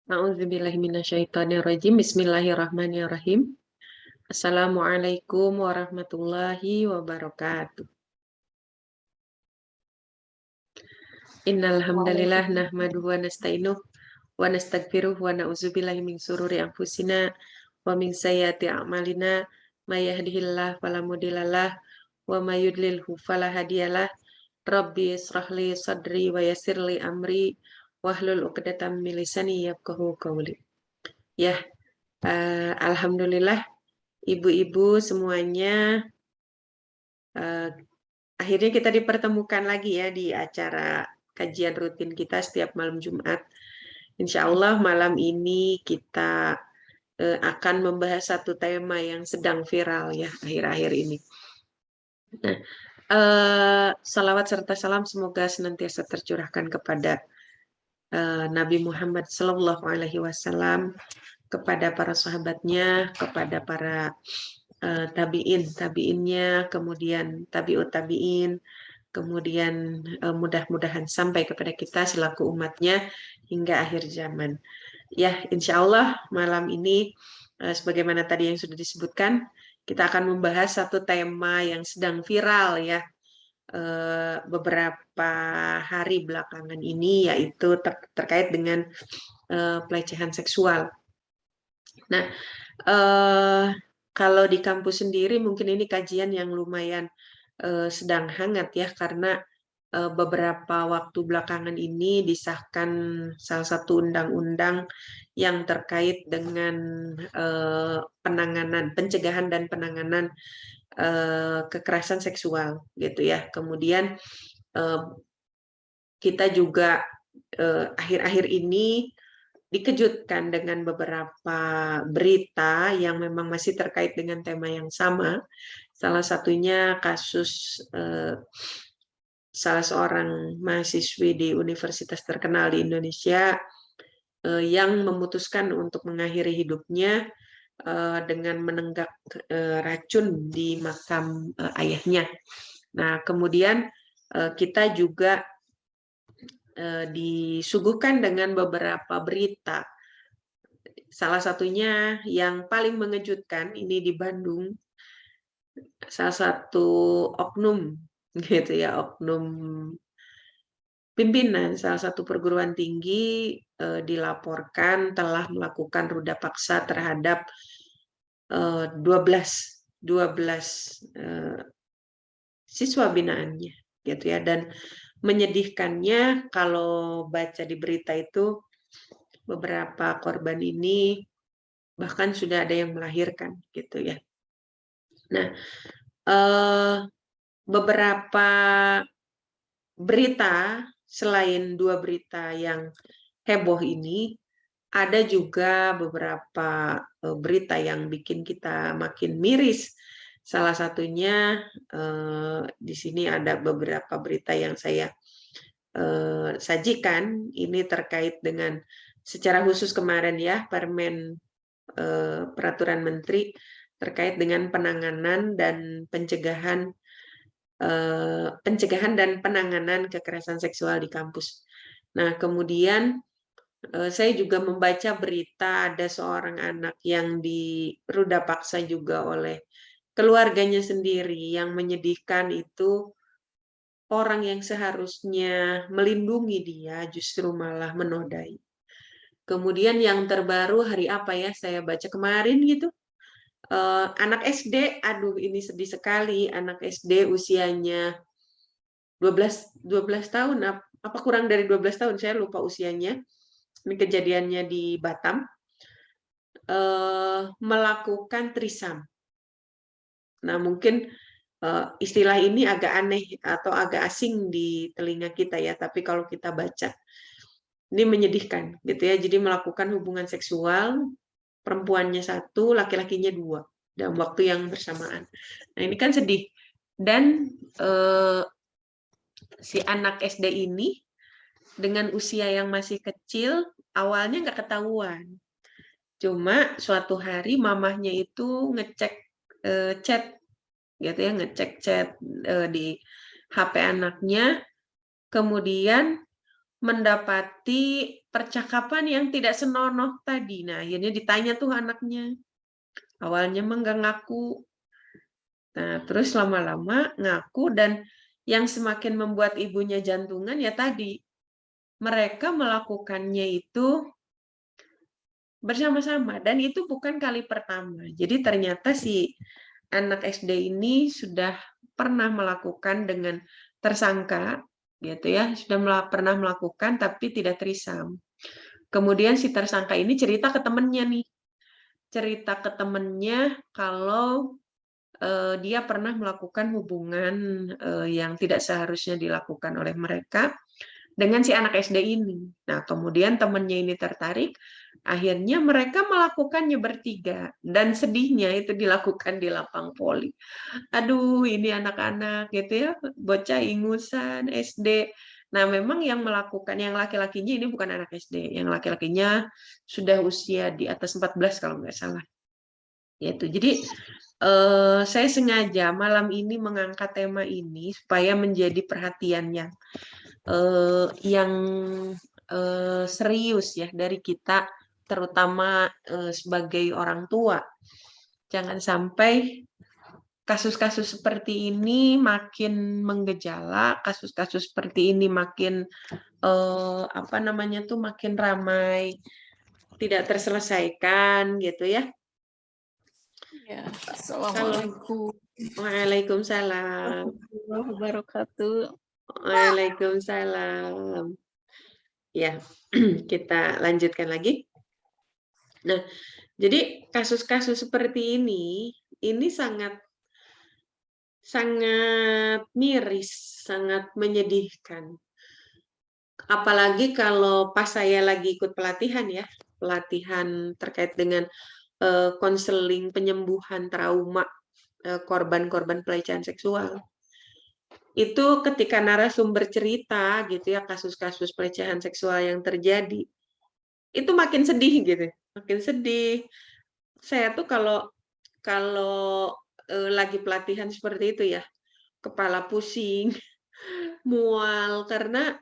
A'udzubillahiminasyaitonirrajim. Bismillahirrahmanirrahim. Assalamualaikum warahmatullahi wabarakatuh. Innal hamdalillah nahmaduhu wa nasta'inuhu wa nastaghfiruh wa na'udzubillahi min sururi anfusina wa min sayyiati a'malina may yahdihillahu fala mudhillalah wa may yudlilhu fala hadiyalah. Rabbi israh li sadri wa yassir li amri wahlul 'uqdatam min lisani yafqahu qawli. Ya, alhamdulillah ibu-ibu semuanya, akhirnya kita dipertemukan lagi ya di acara kajian rutin kita setiap malam Jumat. Insya Allah malam ini kita akan membahas satu tema yang sedang viral ya akhir-akhir ini. Nah, salawat serta salam semoga senantiasa tercurahkan kepada Nabi Muhammad SAW, kepada para sahabatnya, kepada para tabiinnya, kemudian tabiut tabiin, kemudian mudah-mudahan sampai kepada kita selaku umatnya hingga akhir zaman. Ya, insya Allah malam ini sebagaimana tadi yang sudah disebutkan, kita akan membahas satu tema yang sedang viral ya beberapa hari belakangan ini, yaitu terkait dengan pelecehan seksual. Nah, kalau di kampus sendiri mungkin ini kajian yang lumayan sedang hangat ya, karena beberapa waktu belakangan ini disahkan salah satu undang-undang yang terkait dengan pencegahan dan penanganan kekerasan seksual gitu ya. Kemudian kita juga akhir-akhir ini dikejutkan dengan beberapa berita yang memang masih terkait dengan tema yang sama. Salah satunya kasus salah seorang mahasiswi di universitas terkenal di Indonesia yang memutuskan untuk mengakhiri hidupnya dengan menenggak racun di makam ayahnya. Nah, kemudian kita juga disuguhkan dengan beberapa berita. Salah satunya yang paling mengejutkan ini di Bandung, salah satu oknum gitu ya, oknum pimpinan salah satu perguruan tinggi dilaporkan telah melakukan ruda paksa terhadap 12 siswa binaannya gitu ya. Dan menyedihkannya kalau baca di berita itu beberapa korban ini bahkan sudah ada yang melahirkan gitu ya. Nah, beberapa berita selain dua berita yang heboh ini, ada juga beberapa berita yang bikin kita makin miris. Salah satunya di sini ada beberapa berita yang saya sajikan. Ini terkait dengan secara khusus kemarin ya, Permen Peraturan Menteri terkait dengan penanganan dan pencegahan dan penanganan kekerasan seksual di kampus. Nah, kemudian saya juga membaca berita ada seorang anak yang diruda paksa juga oleh keluarganya sendiri. Yang menyedihkan itu orang yang seharusnya melindungi dia justru malah menodai. Kemudian yang terbaru hari apa ya, saya baca kemarin gitu, anak SD, aduh ini sedih sekali, anak SD usianya 12 tahun, apa kurang dari 12 tahun, saya lupa usianya. Ini kejadiannya di Batam, melakukan trisam. Nah, mungkin istilah ini agak aneh atau agak asing di telinga kita ya, tapi kalau kita baca, ini menyedihkan gitu ya. Jadi melakukan hubungan seksual, perempuannya 1, laki-lakinya 2 dalam waktu yang bersamaan. Nah, ini kan sedih. Dan si anak SD ini dengan usia yang masih kecil, awalnya nggak ketahuan. Cuma suatu hari mamahnya itu ngecek chat gitu ya, ngecek chat di HP anaknya, kemudian mendapati percakapan yang tidak senonoh tadi. Nah, akhirnya ditanya tuh anaknya. Awalnya mah nggak ngaku. Nah, terus lama-lama ngaku dan yang semakin membuat ibunya jantungan ya tadi, mereka melakukannya itu bersama-sama dan itu bukan kali pertama. Jadi ternyata si anak SD ini sudah pernah melakukan dengan tersangka gitu ya, sudah pernah melakukan tapi tidak trisam. Kemudian si tersangka ini cerita ke temennya nih. Cerita ke temennya kalau dia pernah melakukan hubungan yang tidak seharusnya dilakukan oleh mereka dengan si anak SD ini. Nah, kemudian temannya ini tertarik, akhirnya mereka melakukannya bertiga. Dan sedihnya itu dilakukan di lapang voli. Aduh, ini anak-anak gitu ya, bocah ingusan SD. Nah, memang yang melakukan, yang laki-lakinya ini bukan anak SD. Yang laki-lakinya sudah usia di atas 14 kalau nggak salah. Yaitu. Jadi, saya sengaja malam ini mengangkat tema ini supaya menjadi perhatian yang serius ya dari kita, terutama sebagai orang tua. Jangan sampai kasus-kasus seperti ini makin menggejala, kasus-kasus seperti ini makin makin ramai, tidak terselesaikan gitu ya. Ya, Kalau Assalamualaikum Waalaikumsalam. warahmatullahi wabarakatuh. Waalaikumsalam. Ya, kita lanjutkan lagi. Nah, jadi kasus-kasus seperti ini sangat miris, sangat menyedihkan. Apalagi kalau pas saya lagi ikut pelatihan ya, pelatihan terkait dengan konseling penyembuhan trauma korban-korban pelecehan seksual. Itu ketika narasumber cerita gitu ya kasus-kasus pelecehan seksual yang terjadi, itu makin sedih gitu, makin sedih. Saya tuh kalau lagi pelatihan seperti itu ya, kepala pusing, mual karena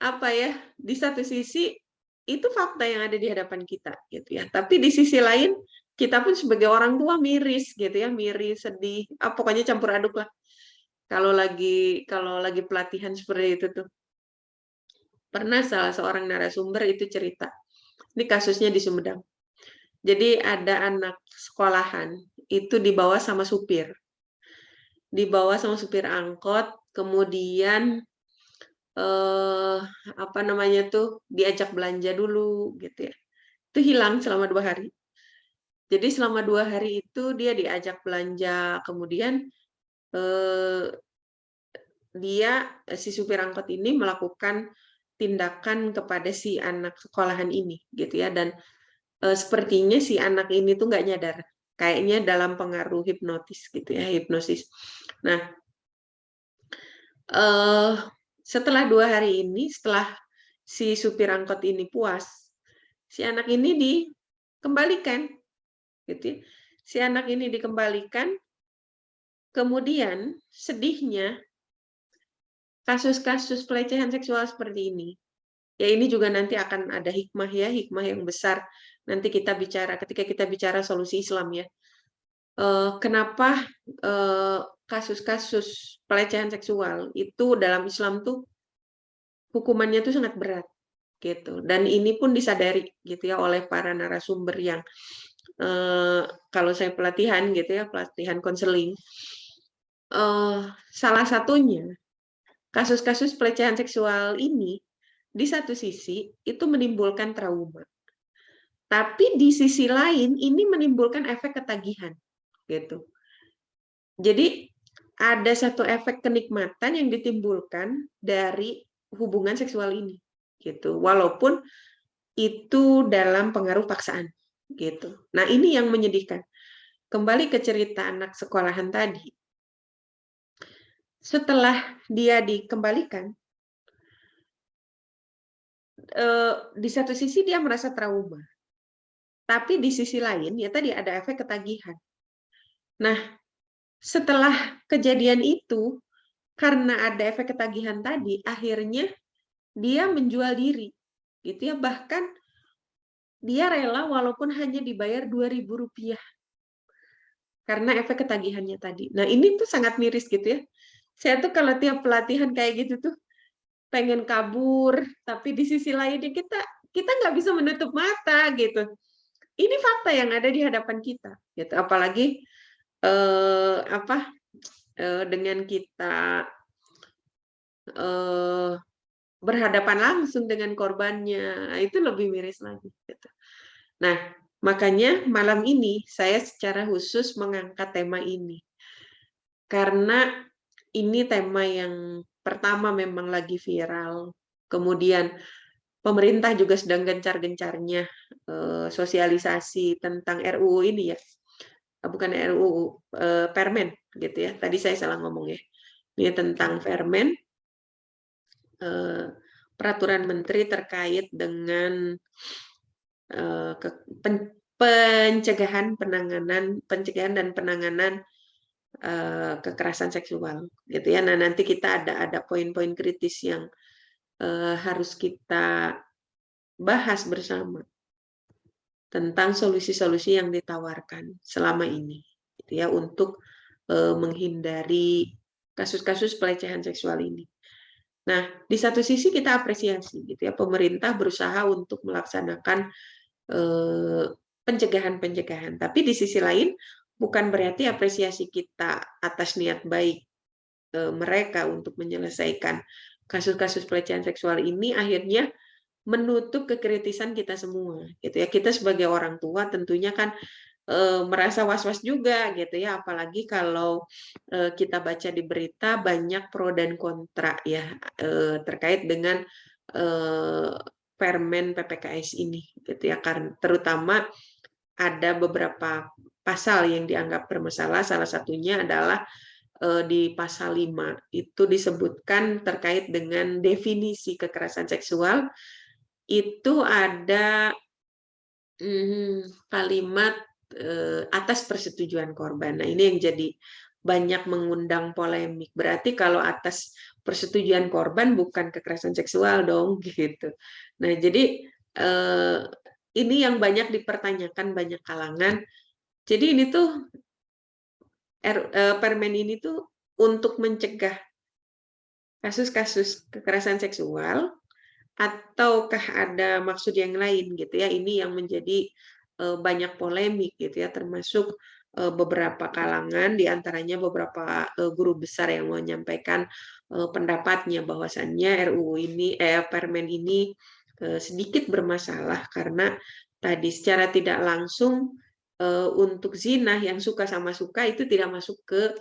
apa ya, di satu sisi itu fakta yang ada di hadapan kita gitu ya. Tapi di sisi lain kita pun sebagai orang tua miris gitu ya, miris, sedih, pokoknya campur aduk lah. Kalau lagi pelatihan seperti itu tuh. Pernah salah seorang narasumber itu cerita. Ini kasusnya di Sumedang. Jadi ada anak sekolahan itu dibawa sama supir. Dibawa sama supir angkot, kemudian diajak belanja dulu gitu ya. Itu hilang selama 2 hari. Jadi selama 2 hari itu dia diajak belanja, kemudian si supir angkot ini melakukan tindakan kepada si anak sekolahan ini gitu ya, dan sepertinya si anak ini tuh nggak nyadar, kayaknya dalam pengaruh hipnotis gitu ya, hipnosis. Nah, setelah 2 hari ini, setelah si supir angkot ini puas, si anak ini dikembalikan gitu ya. Si anak ini dikembalikan, kemudian sedihnya kasus-kasus pelecehan seksual seperti ini, ya ini juga nanti akan ada hikmah ya, hikmah yang besar nanti kita bicara ketika kita bicara solusi Islam ya. Kenapa kasus-kasus pelecehan seksual itu dalam Islam tuh hukumannya tuh sangat berat gitu, dan ini pun disadari gitu ya oleh para narasumber yang kalau saya pelatihan gitu ya, pelatihan konseling, salah satunya kasus-kasus pelecehan seksual ini di satu sisi itu menimbulkan trauma. Tapi di sisi lain ini menimbulkan efek ketagihan gitu. Jadi ada satu efek kenikmatan yang ditimbulkan dari hubungan seksual ini gitu. Walaupun itu dalam pengaruh paksaan gitu. Nah, ini yang menyedihkan. Kembali ke cerita anak sekolahan tadi. Setelah dia dikembalikan, di satu sisi dia merasa trauma. Tapi di sisi lain, ya tadi ada efek ketagihan. Nah, setelah kejadian itu, karena ada efek ketagihan tadi, akhirnya dia menjual diri, gitu ya. Bahkan dia rela walaupun hanya dibayar Rp2.000 karena efek ketagihannya tadi. Nah, ini tuh sangat miris gitu ya. Saya tuh kalau tiap pelatihan kayak gitu tuh pengen kabur, tapi di sisi lainnya kita nggak bisa menutup mata gitu. Ini fakta yang ada di hadapan kita, gitu. Apalagi dengan kita eh, berhadapan langsung dengan korbannya, itu lebih miris lagi. Gitu. Nah, makanya malam ini saya secara khusus mengangkat tema ini. Karena ini tema yang pertama memang lagi viral. Kemudian pemerintah juga sedang gencar-gencarnya sosialisasi tentang RUU ini ya. Bukan RUU, Permen gitu ya. Tadi saya salah ngomong ya. Ini tentang Permen, peraturan menteri terkait dengan pencegahan dan penanganan kekerasan seksual gitu ya. Nah, nanti kita ada poin-poin kritis yang harus kita bahas bersama tentang solusi-solusi yang ditawarkan selama ini gitu ya untuk menghindari kasus-kasus pelecehan seksual ini. Nah, di satu sisi kita apresiasi gitu ya, pemerintah berusaha untuk melaksanakan pencegahan-pencegahan. Tapi di sisi lain bukan berarti apresiasi kita atas niat baik mereka untuk menyelesaikan kasus-kasus pelecehan seksual ini akhirnya menutup kekritisan kita semua gitu ya. Kita sebagai orang tua tentunya kan merasa was-was juga gitu ya, apalagi kalau kita baca di berita banyak pro dan kontra ya terkait dengan Permen PPKS ini gitu ya, karena terutama ada beberapa pasal yang dianggap bermasalah, salah satunya adalah di pasal 5 itu disebutkan terkait dengan definisi kekerasan seksual itu ada kalimat atas persetujuan korban. Nah, ini yang jadi banyak mengundang polemik. Berarti kalau atas persetujuan korban bukan kekerasan seksual dong, gitu. Nah, jadi ini yang banyak dipertanyakan banyak kalangan. Jadi ini tuh Permen ini tuh untuk mencegah kasus-kasus kekerasan seksual ataukah ada maksud yang lain gitu ya. Ini yang menjadi banyak polemik gitu ya, termasuk beberapa kalangan di antaranya beberapa guru besar yang menyampaikan pendapatnya bahwasannya RUU ini Permen ini sedikit bermasalah karena tadi secara tidak langsung untuk zina yang suka sama suka itu tidak masuk ke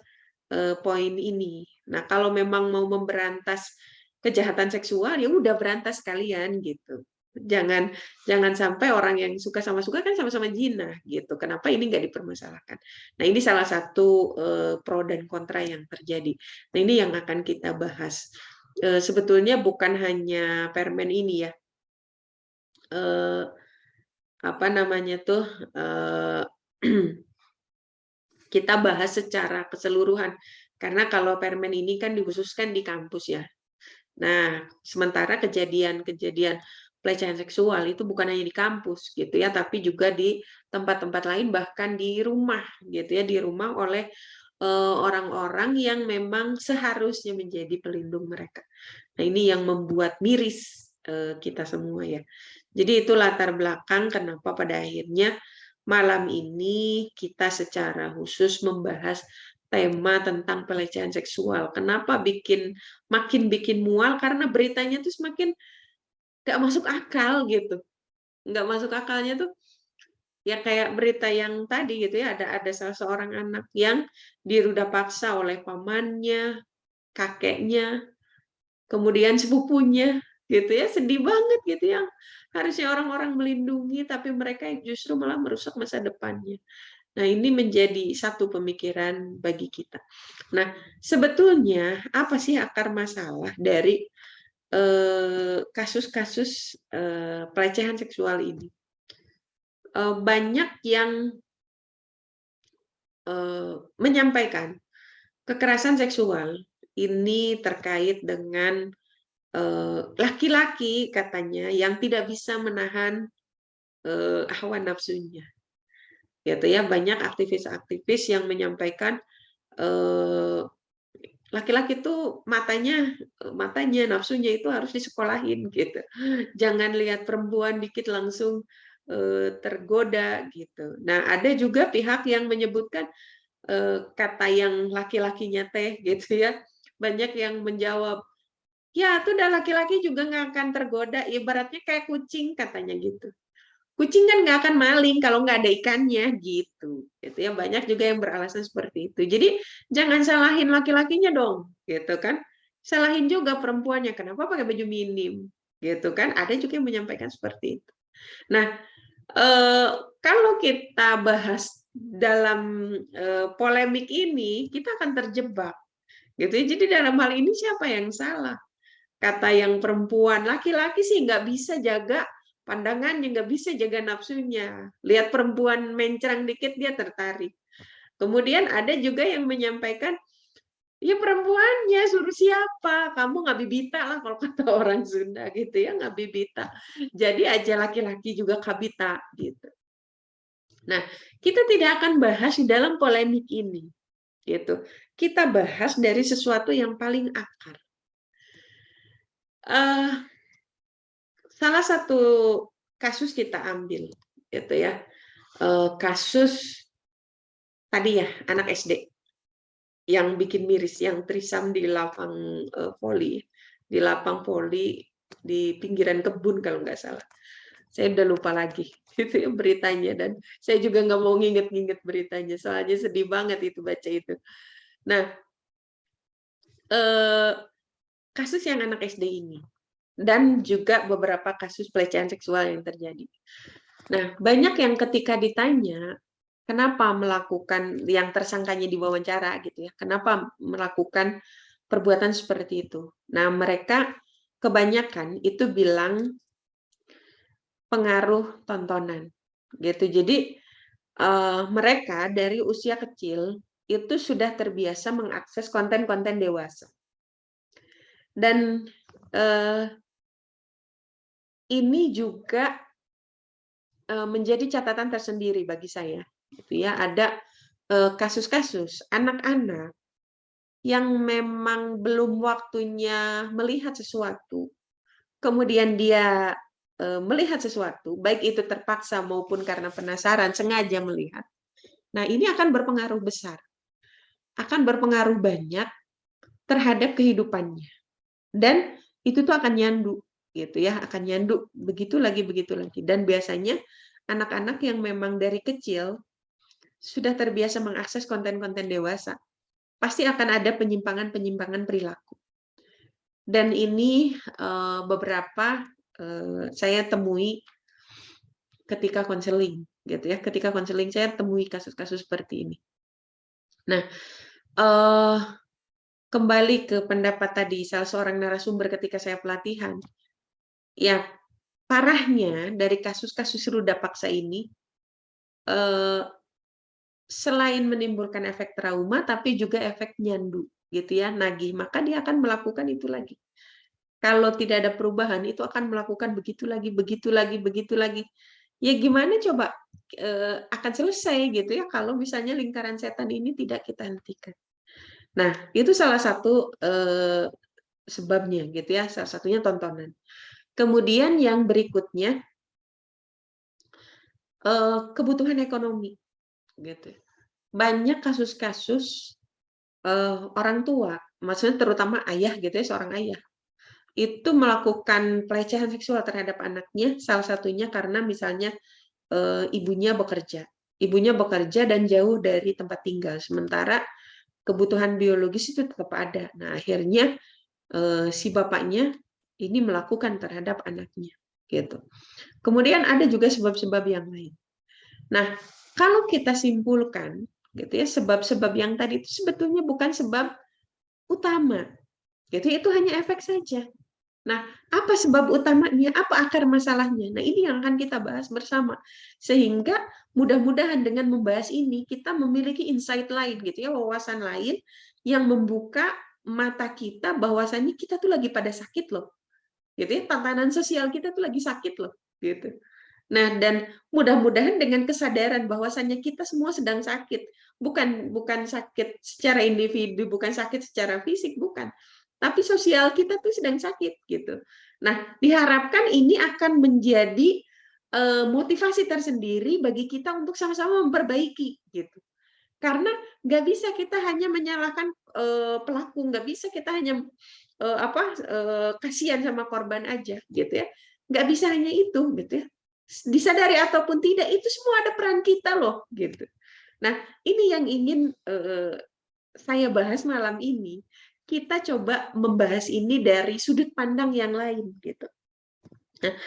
poin ini. Nah, kalau memang mau memberantas kejahatan seksual ya udah berantas kalian gitu. Jangan sampai orang yang suka sama suka kan sama-sama zina gitu. Kenapa ini nggak dipermasalahkan? Nah, ini salah satu pro dan kontra yang terjadi. Nah, ini yang akan kita bahas. Sebetulnya bukan hanya Permen ini ya. Apa namanya tuh? Kita bahas secara keseluruhan. Karena kalau Permen ini kan dikhususkan di kampus ya. Nah, sementara kejadian-kejadian pelecehan seksual itu bukan hanya di kampus gitu ya, tapi juga di tempat-tempat lain bahkan di rumah gitu ya, di rumah oleh orang-orang yang memang seharusnya menjadi pelindung mereka. Nah, ini yang membuat miris kita semua ya. Jadi itu latar belakang kenapa pada akhirnya malam ini kita secara khusus membahas tema tentang pelecehan seksual. Kenapa makin bikin mual? Karena beritanya tuh semakin nggak masuk akal gitu. Nggak masuk akalnya tuh ya kayak berita yang tadi gitu ya, ada salah seorang anak yang diruda paksa oleh pamannya, kakeknya, kemudian sepupunya gitu ya, sedih banget gitu yang harusnya orang-orang melindungi tapi mereka justru malah merusak masa depannya. Nah, ini menjadi satu pemikiran bagi kita. Nah, sebetulnya apa sih akar masalah dari kasus-kasus pelecehan seksual ini? Banyak yang menyampaikan kekerasan seksual ini terkait dengan laki-laki katanya yang tidak bisa menahan hawa nafsunya. Gitu ya, banyak aktivis-aktivis yang menyampaikan laki-laki tuh matanya nafsunya itu harus disekolahin gitu. Jangan lihat perempuan dikit langsung tergoda gitu. Nah, ada juga pihak yang menyebutkan kata yang laki-lakinya teh gitu ya. Banyak yang menjawab, ya itu udah laki-laki juga nggak akan tergoda, ibaratnya kayak kucing katanya gitu. Kucing kan nggak akan maling kalau nggak ada ikannya gitu. Gitu ya, banyak juga yang beralasan seperti itu. Jadi jangan salahin laki-lakinya dong, gitu kan? Salahin juga perempuannya, kenapa pakai baju minim, gitu kan? Ada juga yang menyampaikan seperti itu. Nah, kalau kita bahas dalam polemik ini, kita akan terjebak, gitu ya. Jadi dalam hal ini siapa yang salah? Kata yang perempuan, laki-laki sih nggak bisa jaga pandangannya, nggak bisa jaga nafsunya. Lihat perempuan mencrang dikit dia tertarik. Kemudian ada juga yang menyampaikan, ya perempuannya suruh siapa? Kamu nggak bibita lah kalau kata orang Sunda gitu ya, nggak bibita. Jadi aja laki-laki juga kabita gitu. Nah, kita tidak akan bahas di dalam polemik ini gitu. Kita bahas dari sesuatu yang paling akar. Salah satu kasus kita ambil, gitu ya. Kasus tadi ya, anak SD yang bikin miris, yang trisam di lapang poli, di lapang poli di pinggiran kebun kalau nggak salah. Saya udah lupa lagi itu ya beritanya, dan saya juga nggak mau nginget-nginget beritanya, soalnya sedih banget itu baca itu. Nah, kasus yang anak SD ini, dan juga beberapa kasus pelecehan seksual yang terjadi. Nah, banyak yang ketika ditanya, kenapa melakukan, yang tersangkanya diwawancara gitu ya, kenapa melakukan perbuatan seperti itu. Nah, mereka kebanyakan itu bilang pengaruh tontonan gitu. Jadi mereka dari usia kecil itu sudah terbiasa mengakses konten-konten dewasa. Dan ini juga menjadi catatan tersendiri bagi saya, gitu ya. Ada kasus-kasus anak-anak yang memang belum waktunya melihat sesuatu, kemudian dia melihat sesuatu, baik itu terpaksa maupun karena penasaran, sengaja melihat. Nah, ini akan berpengaruh besar, akan berpengaruh banyak terhadap kehidupannya, dan itu tuh akan nyandu, gitu ya, akan nyandu begitu lagi, dan biasanya anak-anak yang memang dari kecil sudah terbiasa mengakses konten-konten dewasa, pasti akan ada penyimpangan-penyimpangan perilaku. Dan ini beberapa saya temui ketika konseling, gitu ya. Ketika konseling saya temui kasus-kasus seperti ini. Nah, kembali ke pendapat tadi salah seorang narasumber ketika saya pelatihan, ya parahnya dari kasus-kasus ruda paksa ini, selain menimbulkan efek trauma, tapi juga efek nyandu, gitu ya, nagih. Maka dia akan melakukan itu lagi. Kalau tidak ada perubahan, itu akan melakukan begitu lagi, begitu lagi, begitu lagi. Ya gimana coba akan selesai gitu ya kalau misalnya lingkaran setan ini tidak kita hentikan. Nah, itu salah satu sebabnya gitu ya, salah satunya tontonan. Kemudian yang berikutnya kebutuhan ekonomi gitu. Banyak kasus-kasus orang tua, maksudnya terutama ayah gitu ya, seorang ayah itu melakukan pelecehan seksual terhadap anaknya, salah satunya karena misalnya ibunya bekerja dan jauh dari tempat tinggal, sementara kebutuhan biologis itu tetap ada. Nah, akhirnya si bapaknya ini melakukan terhadap anaknya, gitu. Kemudian ada juga sebab-sebab yang lain. Nah, kalau kita simpulkan, gitu ya, sebab-sebab yang tadi itu sebetulnya bukan sebab utama, gitu. Itu hanya efek saja. Nah, apa sebab utamanya? Apa akar masalahnya? Nah, ini yang akan kita bahas bersama. Sehingga mudah-mudahan dengan membahas ini, kita memiliki insight lain, gitu ya, wawasan lain yang membuka mata kita bahwasannya kita tuh lagi pada sakit loh. gitu ya. Tatanan sosial kita tuh lagi sakit loh, gitu. Nah, dan mudah-mudahan dengan kesadaran bahwasannya kita semua sedang sakit, bukan sakit secara individu, bukan sakit secara fisik, bukan. Tapi sosial kita tuh sedang sakit gitu. Nah, diharapkan ini akan menjadi motivasi tersendiri bagi kita untuk sama-sama memperbaiki gitu. Karena nggak bisa kita hanya menyalahkan pelaku, nggak bisa kita hanya kasihan sama korban aja gitu ya. Nggak bisa hanya itu gitu ya. Disadari ataupun tidak, itu semua ada peran kita loh gitu. Nah, ini yang ingin saya bahas malam ini. Kita coba membahas ini dari sudut pandang yang lain gitu. Nah,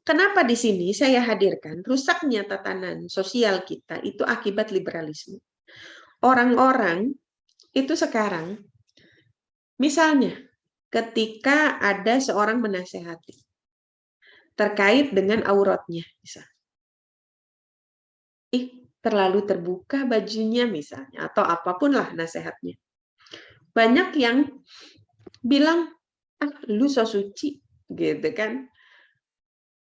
kenapa di sini saya hadirkan rusaknya tatanan sosial kita itu akibat liberalisme. Orang-orang itu sekarang, misalnya ketika ada seorang menasehati terkait dengan auratnya, misalnya, terlalu terbuka bajunya misalnya, atau apapun lah nasihatnya. Banyak yang bilang, lu so suci, gitu kan.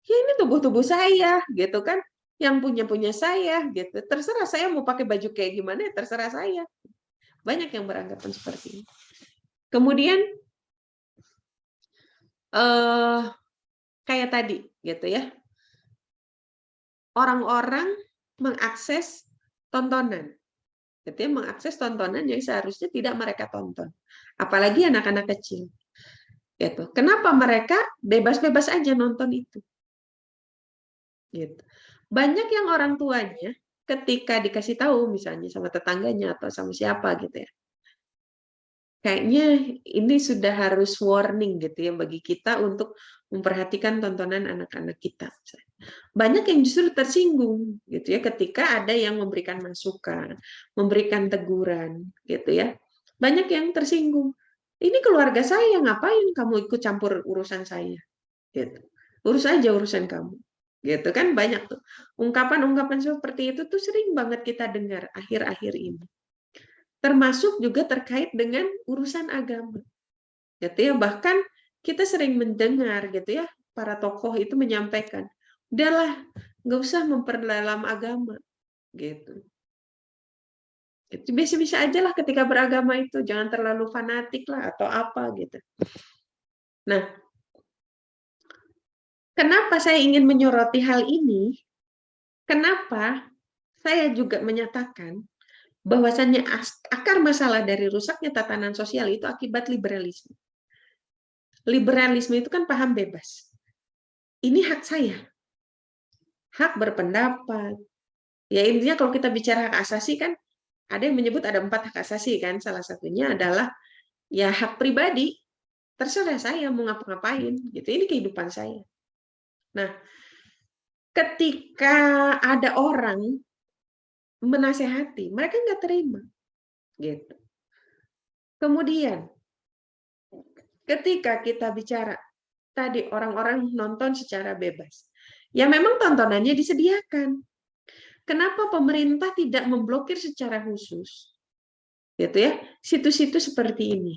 Ya ini tubuh-tubuh saya, gitu kan. Yang punya saya, gitu. Terserah saya mau pakai baju kayak gimana, terserah saya. Banyak yang beranggapan seperti ini. Kemudian, kayak tadi, gitu ya. Orang-orang mengakses tontonan. Gitu ya, mengakses tontonan yang seharusnya tidak mereka tonton. Apalagi anak-anak kecil. Gitu. Kenapa mereka bebas-bebas aja nonton itu? Gitu. Banyak yang orang tuanya ketika dikasih tahu misalnya sama tetangganya atau sama siapa gitu ya, kayaknya ini sudah harus warning gitu ya bagi kita untuk memperhatikan tontonan anak-anak kita. Banyak yang justru tersinggung gitu ya ketika ada yang memberikan masukan, memberikan teguran gitu ya. Banyak yang tersinggung. Ini keluarga saya, ngapain kamu ikut campur urusan saya? Gitu. Urus aja urusan kamu. Gitu kan banyak tuh. Ungkapan-ungkapan seperti itu tuh sering banget kita dengar akhir-akhir ini. Termasuk juga terkait dengan urusan agama. Gitu ya, bahkan kita sering mendengar gitu ya, para tokoh itu menyampaikan, udahlah, nggak usah memperdalam agama, gitu. Itu bisa-bisa aja lah ketika beragama itu, jangan terlalu fanatik lah atau apa gitu. Nah, kenapa saya ingin menyoroti hal ini? Kenapa saya juga menyatakan bahwasannya akar masalah dari rusaknya tatanan sosial itu akibat liberalisme. Liberalisme itu kan paham bebas. Ini hak saya, hak berpendapat. Ya intinya kalau kita bicara hak asasi kan, ada yang menyebut ada 4 hak asasi kan. Salah satunya adalah ya hak pribadi. Terserah saya mau ngapa-ngapain. Gitu. Ini kehidupan saya. Nah, ketika ada orang menasehati, mereka nggak terima. Gitu. Kemudian, ketika kita bicara tadi orang-orang nonton secara bebas. Ya memang tontonannya disediakan. Kenapa pemerintah tidak memblokir secara khusus? Gitu ya, situs-situs seperti ini.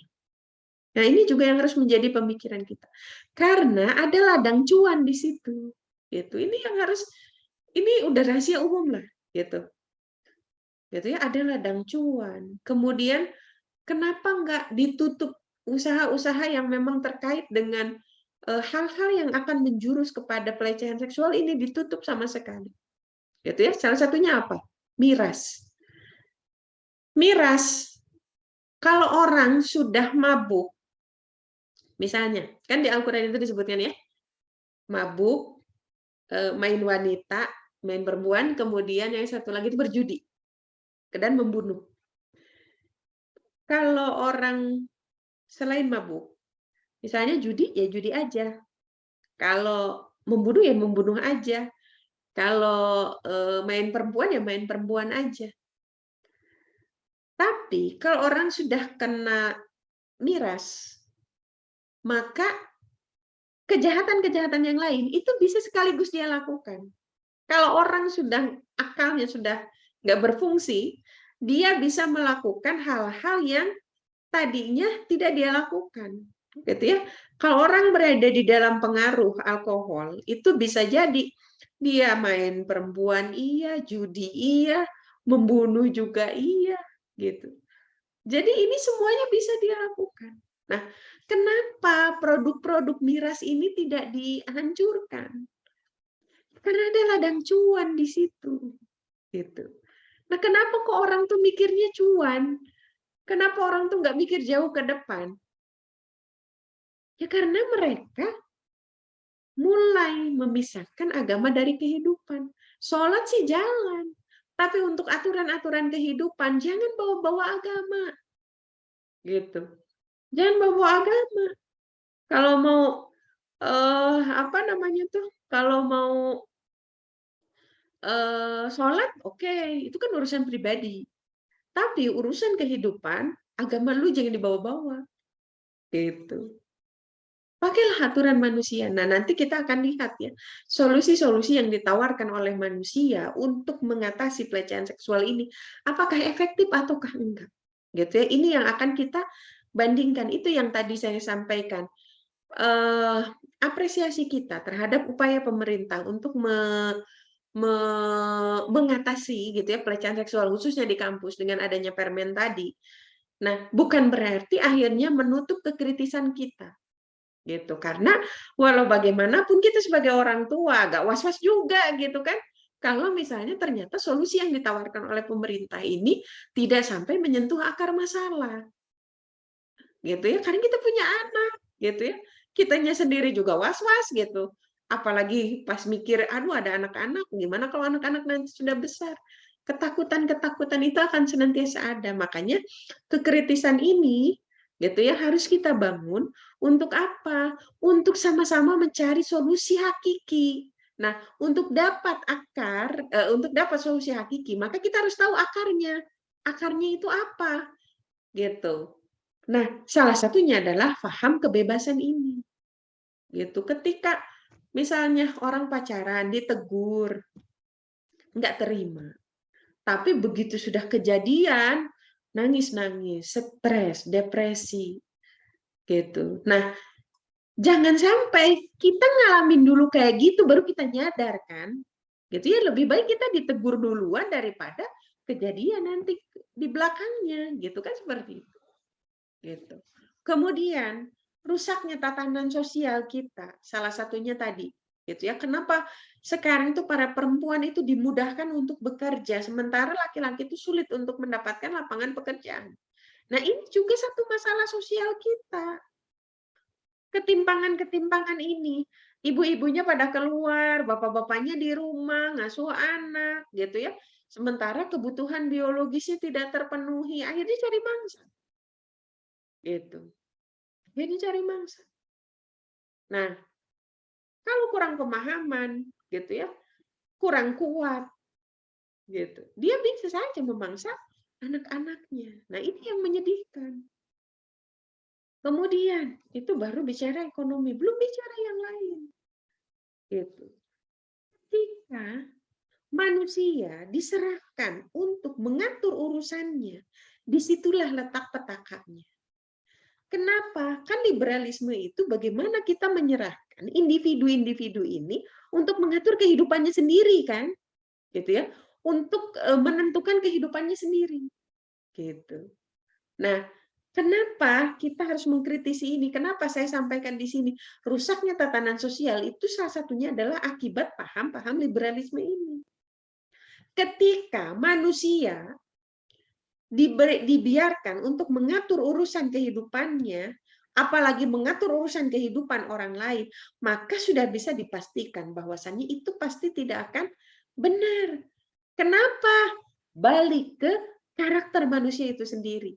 Nah, ini juga yang harus menjadi pemikiran kita. Karena ada ladang cuan di situ. Gitu. Ini yang harus, ini udah rahasia umum lah, gitu. Gitu ya, ada ladang cuan. Kemudian kenapa nggak ditutup usaha-usaha yang memang terkait dengan hal-hal yang akan menjurus kepada pelecehan seksual ini ditutup sama sekali. Gitu ya. Salah satunya apa? Miras. Miras. Kalau orang sudah mabuk, misalnya, kan di Al-Quran itu disebutkan ya, mabuk, main wanita, main perempuan, kemudian yang satu lagi itu berjudi, dan membunuh. Kalau orang selain mabuk, misalnya judi, ya judi aja. Kalau membunuh, ya membunuh aja. Kalau main perempuan, ya main perempuan aja. Tapi kalau orang sudah kena miras, maka kejahatan-kejahatan yang lain itu bisa sekaligus dia lakukan. Kalau orang sudah akalnya sudah nggak berfungsi, dia bisa melakukan hal-hal yang tadinya tidak dia lakukan, gitu ya. Kalau orang berada di dalam pengaruh alkohol, itu bisa jadi dia main perempuan iya, judi iya, membunuh juga iya, gitu. Jadi ini semuanya bisa dia lakukan. Nah, kenapa produk-produk miras ini tidak dihancurkan? Karena ada ladang cuan di situ, gitu. Nah, kenapa kok orang tuh mikirnya cuan? Kenapa orang tuh nggak mikir jauh ke depan? Ya karena mereka mulai memisahkan agama dari kehidupan. Sholat sih jalan, tapi untuk aturan-aturan kehidupan jangan bawa-bawa agama, gitu. Jangan bawa agama. Kalau mau apa namanya tuh? Kalau mau sholat, oke, itu kan urusan pribadi. Tapi urusan kehidupan, agama lu jangan dibawa-bawa, gitu. Pakailah aturan manusia. Nah, nanti kita akan lihat ya, solusi-solusi yang ditawarkan oleh manusia untuk mengatasi pelecehan seksual ini, apakah efektif ataukah enggak. Gitu ya. Ini yang akan kita bandingkan. Itu yang tadi saya sampaikan. Apresiasi kita terhadap upaya pemerintah untuk mengatasi gitu ya pelecehan seksual khususnya di kampus dengan adanya permen tadi. Nah, bukan berarti akhirnya menutup kekritisan kita gitu, karena walau bagaimanapun kita sebagai orang tua agak was-was juga gitu kan, kalau misalnya ternyata solusi yang ditawarkan oleh pemerintah ini tidak sampai menyentuh akar masalah gitu ya, karena kita punya anak gitu ya, kitanya sendiri juga was-was gitu, apalagi pas mikir aduh ada anak-anak, gimana kalau anak-anak nanti sudah besar, ketakutan-ketakutan itu akan senantiasa ada, makanya kekritisan ini gitu ya harus kita bangun untuk apa? Untuk sama-sama mencari solusi hakiki. Nah, untuk dapat untuk dapat solusi hakiki, maka kita harus tahu akarnya. Akarnya itu apa? Gitu. Nah, salah satunya adalah paham kebebasan ini. Gitu. Ketika misalnya orang pacaran ditegur, nggak terima. Tapi begitu sudah kejadian, nangis-nangis, stres, depresi, gitu. Nah, jangan sampai kita ngalamin dulu kayak gitu baru kita nyadar kan. Gitu ya, lebih baik kita ditegur duluan daripada kejadian nanti di belakangnya, gitu kan seperti itu. Gitu. Kemudian rusaknya tatanan sosial kita, salah satunya tadi, gitu ya. Kenapa sekarang itu para perempuan itu dimudahkan untuk bekerja, sementara laki-laki itu sulit untuk mendapatkan lapangan pekerjaan. Nah, ini juga satu masalah sosial kita. Ketimpangan-ketimpangan ini, ibu-ibunya pada keluar, bapak-bapaknya di rumah, ngasuh anak, gitu ya. Sementara kebutuhan biologisnya tidak terpenuhi, akhirnya cari mangsa. Gitu. Jadi cari mangsa. Nah, kalau kurang pemahaman, gitu ya, kurang kuat, gitu, dia bisa saja memangsa anak-anaknya. Nah, ini yang menyedihkan. Kemudian itu baru bicara ekonomi, belum bicara yang lain. Gitu. Ketika manusia diserahkan untuk mengatur urusannya, disitulah letak petakannya. Kenapa? Kan liberalisme itu bagaimana kita menyerahkan individu-individu ini untuk mengatur kehidupannya sendiri kan? Gitu ya. Untuk menentukan kehidupannya sendiri. Gitu. Nah, kenapa kita harus mengkritisi ini? Kenapa saya sampaikan di sini? Rusaknya tatanan sosial itu salah satunya adalah akibat paham-paham liberalisme ini. Ketika manusia dibiarkan untuk mengatur urusan kehidupannya, apalagi mengatur urusan kehidupan orang lain, maka sudah bisa dipastikan bahwasannya itu pasti tidak akan benar. Kenapa? Balik ke karakter manusia itu sendiri.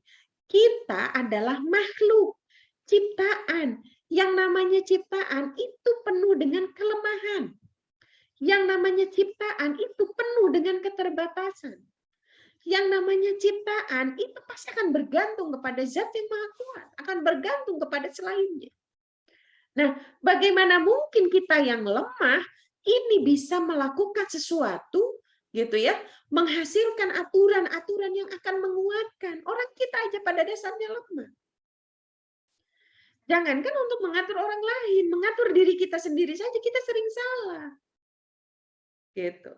Kita adalah makhluk ciptaan. Yang namanya ciptaan itu penuh dengan kelemahan. Yang namanya ciptaan itu penuh dengan keterbatasan. Yang namanya ciptaan itu pasti akan bergantung kepada zat yang maha kuat, akan bergantung kepada selainnya. Nah, bagaimana mungkin kita yang lemah ini bisa melakukan sesuatu gitu ya, menghasilkan aturan-aturan yang akan menguatkan orang kita aja pada dasarnya lemah. Jangankan untuk mengatur orang lain, mengatur diri kita sendiri saja kita sering salah. Gitu.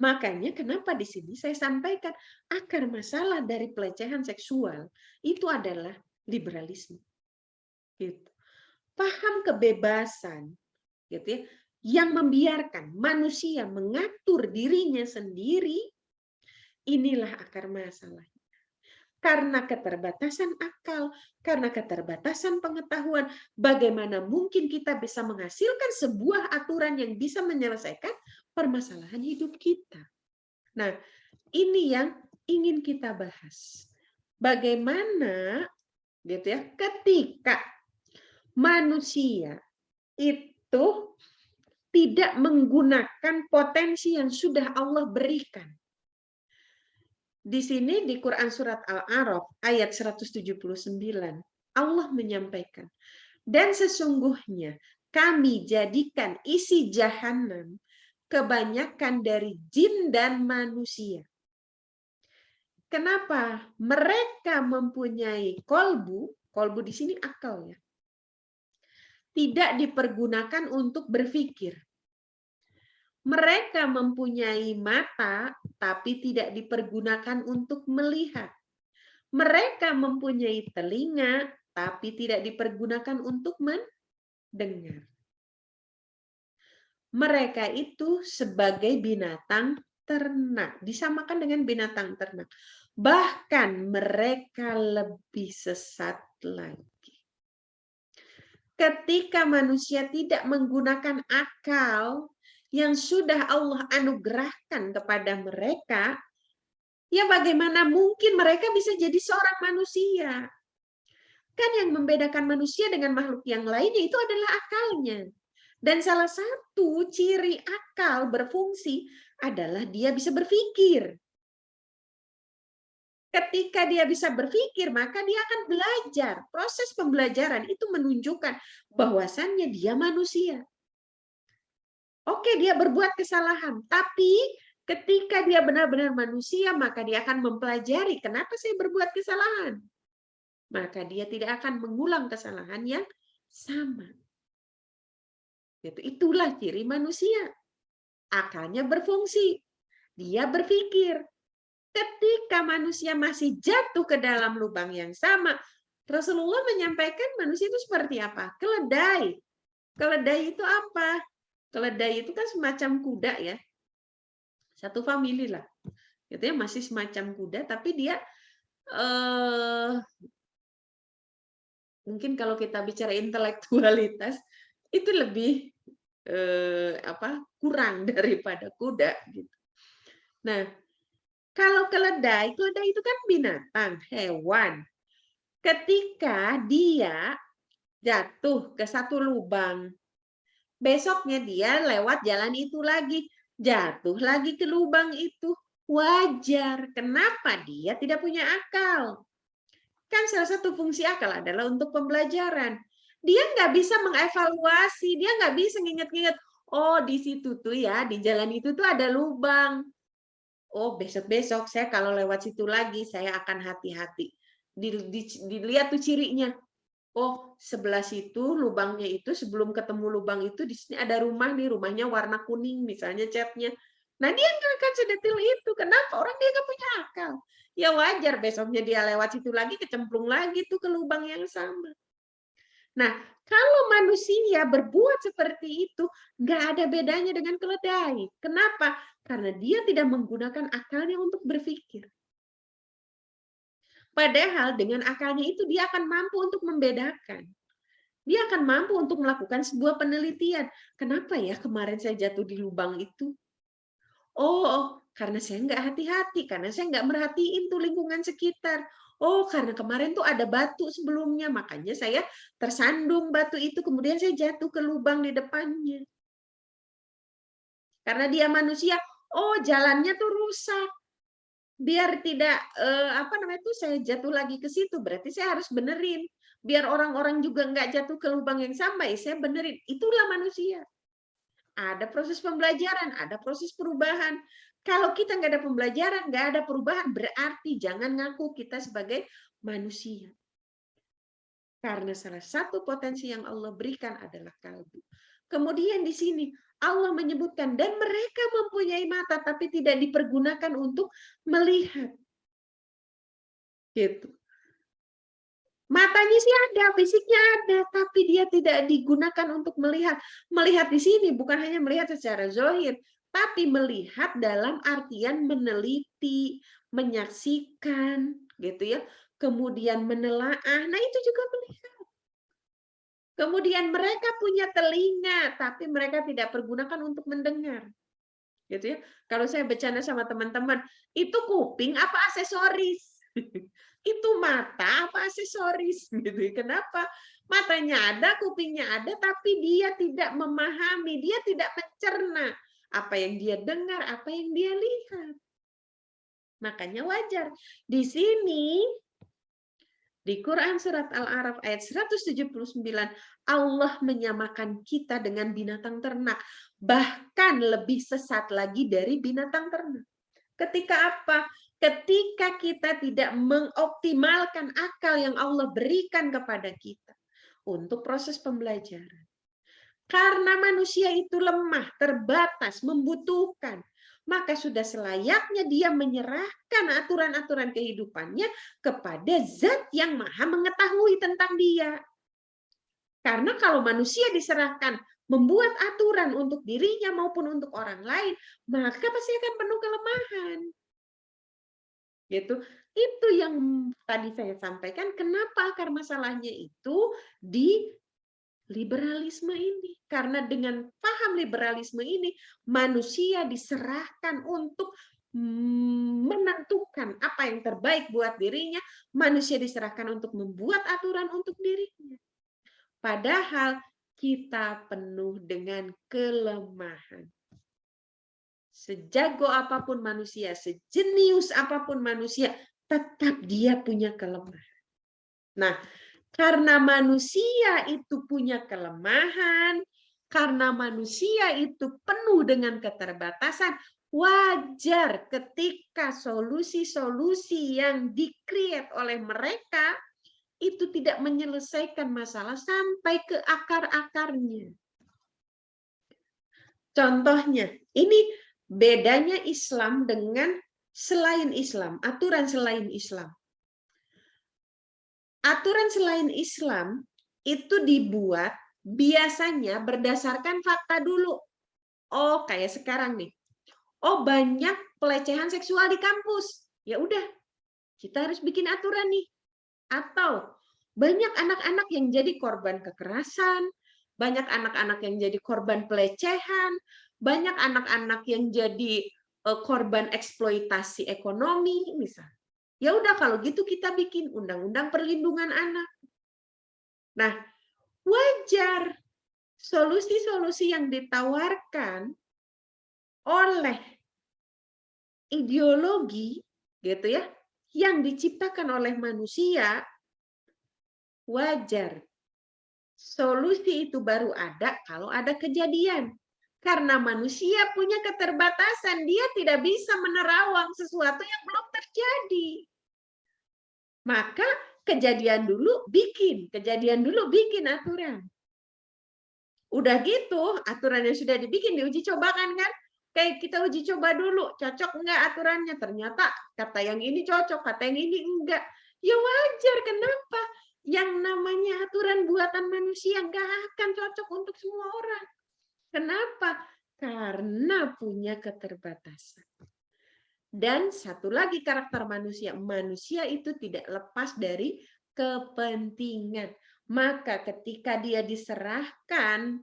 Makanya kenapa di sini saya sampaikan akar masalah dari pelecehan seksual itu adalah liberalisme. Gitu. Paham kebebasan, gitu ya, yang membiarkan manusia mengatur dirinya sendiri, inilah akar masalah. Karena keterbatasan akal, karena keterbatasan pengetahuan, bagaimana mungkin kita bisa menghasilkan sebuah aturan yang bisa menyelesaikan permasalahan hidup kita. Nah, ini yang ingin kita bahas. Bagaimana gitu ya, ketika manusia itu tidak menggunakan potensi yang sudah Allah berikan. Di sini di Quran surat Al-A'raf ayat 179, Allah menyampaikan, dan sesungguhnya kami jadikan isi jahanam kebanyakan dari jin dan manusia. Kenapa? Mereka mempunyai kolbu di sini akal ya. Tidak dipergunakan untuk berpikir. Mereka mempunyai mata, tapi tidak dipergunakan untuk melihat. Mereka mempunyai telinga, tapi tidak dipergunakan untuk mendengar. Mereka itu sebagai binatang ternak, disamakan dengan binatang ternak. Bahkan mereka lebih sesat lagi. Ketika manusia tidak menggunakan akal yang sudah Allah anugerahkan kepada mereka, ya bagaimana mungkin mereka bisa jadi seorang manusia? Kan yang membedakan manusia dengan makhluk yang lainnya itu adalah akalnya. Dan salah satu ciri akal berfungsi adalah dia bisa berpikir. Ketika dia bisa berpikir, maka dia akan belajar. Proses pembelajaran itu menunjukkan bahwasannya dia manusia. Oke, dia berbuat kesalahan, tapi ketika dia benar-benar manusia, maka dia akan mempelajari kenapa saya berbuat kesalahan. Maka dia tidak akan mengulang kesalahan yang sama. Itulah ciri manusia. Akalnya berfungsi. Dia berpikir. Ketika manusia masih jatuh ke dalam lubang yang sama, Rasulullah menyampaikan manusia itu seperti apa? Keledai. Keledai itu apa? Keledai itu kan semacam kuda ya. Satu famili lah. Itu ya masih semacam kuda, tapi dia mungkin kalau kita bicara intelektualitas itu lebih kurang daripada kuda gitu. Nah, kalau keledai itu kan binatang, hewan. Ketika dia jatuh ke satu lubang, besoknya dia lewat jalan itu lagi, jatuh lagi ke lubang itu. Wajar. Kenapa dia tidak punya akal? Kan salah satu fungsi akal adalah untuk pembelajaran. Dia nggak bisa mengevaluasi, dia nggak bisa nginget-nginget, oh di situ tuh ya, di jalan itu tuh ada lubang. Oh besok-besok saya kalau lewat situ lagi, saya akan hati-hati. Dilihat tuh cirinya. Oh sebelah situ lubangnya itu, sebelum ketemu lubang itu, di sini ada rumah nih, rumahnya warna kuning misalnya catnya. Nah dia nggak akan sedetil itu. Kenapa? Orang dia nggak punya akal. Ya wajar besoknya dia lewat situ lagi, kecemplung lagi tuh ke lubang yang sama. Nah, kalau manusia berbuat seperti itu, nggak ada bedanya dengan keledai. Kenapa? Karena dia tidak menggunakan akalnya untuk berpikir. Padahal dengan akalnya itu dia akan mampu untuk membedakan. Dia akan mampu untuk melakukan sebuah penelitian. Kenapa ya kemarin saya jatuh di lubang itu? Oh, karena saya nggak hati-hati, karena saya nggak merhatiin tuh lingkungan sekitar. Oh, karena kemarin tuh ada batu sebelumnya, makanya saya tersandung batu itu, kemudian saya jatuh ke lubang di depannya. Karena dia manusia, oh jalannya tuh rusak. Biar tidak saya jatuh lagi ke situ, berarti saya harus benerin. Biar orang-orang juga nggak jatuh ke lubang yang sama, ya saya benerin. Itulah manusia. Ada proses pembelajaran, ada proses perubahan. Kalau kita nggak ada pembelajaran, nggak ada perubahan, berarti jangan ngaku kita sebagai manusia. Karena salah satu potensi yang Allah berikan adalah kalbu. Kemudian di sini Allah menyebutkan, dan mereka mempunyai mata tapi tidak dipergunakan untuk melihat. Gitu. Matanya sih ada, fisiknya ada, tapi dia tidak digunakan untuk melihat. Melihat di sini bukan hanya melihat secara zahir, tapi melihat dalam artian meneliti, menyaksikan, gitu ya. Kemudian menelaah. Nah, itu juga melihat. Kemudian mereka punya telinga, tapi mereka tidak pergunakan untuk mendengar. Gitu ya. Kalau saya bercanda sama teman-teman, itu kuping apa aksesoris? Itu mata apa aksesoris? Gitu ya. Kenapa? Matanya ada, kupingnya ada, tapi dia tidak memahami, dia tidak mencerna apa yang dia dengar, apa yang dia lihat. Makanya wajar. Di sini di Quran surat Al-A'raf ayat 179, Allah menyamakan kita dengan binatang ternak. Bahkan lebih sesat lagi dari binatang ternak. Ketika apa? Ketika kita tidak mengoptimalkan akal yang Allah berikan kepada kita untuk proses pembelajaran. Karena manusia itu lemah, terbatas, membutuhkan. Maka sudah selayaknya dia menyerahkan aturan-aturan kehidupannya kepada zat yang maha mengetahui tentang dia. Karena kalau manusia diserahkan membuat aturan untuk dirinya maupun untuk orang lain, maka pasti akan penuh kelemahan. Gitu. Itu yang tadi saya sampaikan, kenapa akar masalahnya itu di liberalisme ini. Karena dengan paham liberalisme ini, manusia diserahkan untuk menentukan apa yang terbaik buat dirinya, manusia diserahkan untuk membuat aturan untuk dirinya. Padahal kita penuh dengan kelemahan. Sejago apapun manusia, sejenius apapun manusia, tetap dia punya kelemahan. Nah, karena manusia itu punya kelemahan, karena manusia itu penuh dengan keterbatasan, wajar ketika solusi-solusi yang di-create oleh mereka itu tidak menyelesaikan masalah sampai ke akar-akarnya. Contohnya, ini bedanya Islam dengan selain Islam, aturan selain Islam. Aturan selain Islam itu dibuat biasanya berdasarkan fakta dulu. Oh, kayak sekarang nih. Oh, banyak pelecehan seksual di kampus. Ya udah, kita harus bikin aturan nih. Atau banyak anak-anak yang jadi korban kekerasan, banyak anak-anak yang jadi korban pelecehan, banyak anak-anak yang jadi korban eksploitasi ekonomi, misalnya. Ya udah kalau gitu kita bikin undang-undang perlindungan anak. Nah, wajar solusi-solusi yang ditawarkan oleh ideologi gitu ya, yang diciptakan oleh manusia, wajar. Solusi itu baru ada kalau ada kejadian. Karena manusia punya keterbatasan, dia tidak bisa menerawang sesuatu yang belum terjadi. Maka kejadian dulu bikin aturan. Udah gitu, aturan yang sudah dibikin diuji cobakan kan? Kayak kita uji coba dulu, cocok enggak aturannya? Ternyata kata yang ini cocok, kata yang ini enggak. Ya wajar, kenapa? Yang namanya aturan buatan manusia enggak akan cocok untuk semua orang. Kenapa? Karena punya keterbatasan. Dan satu lagi karakter manusia, manusia itu tidak lepas dari kepentingan. Maka ketika dia diserahkan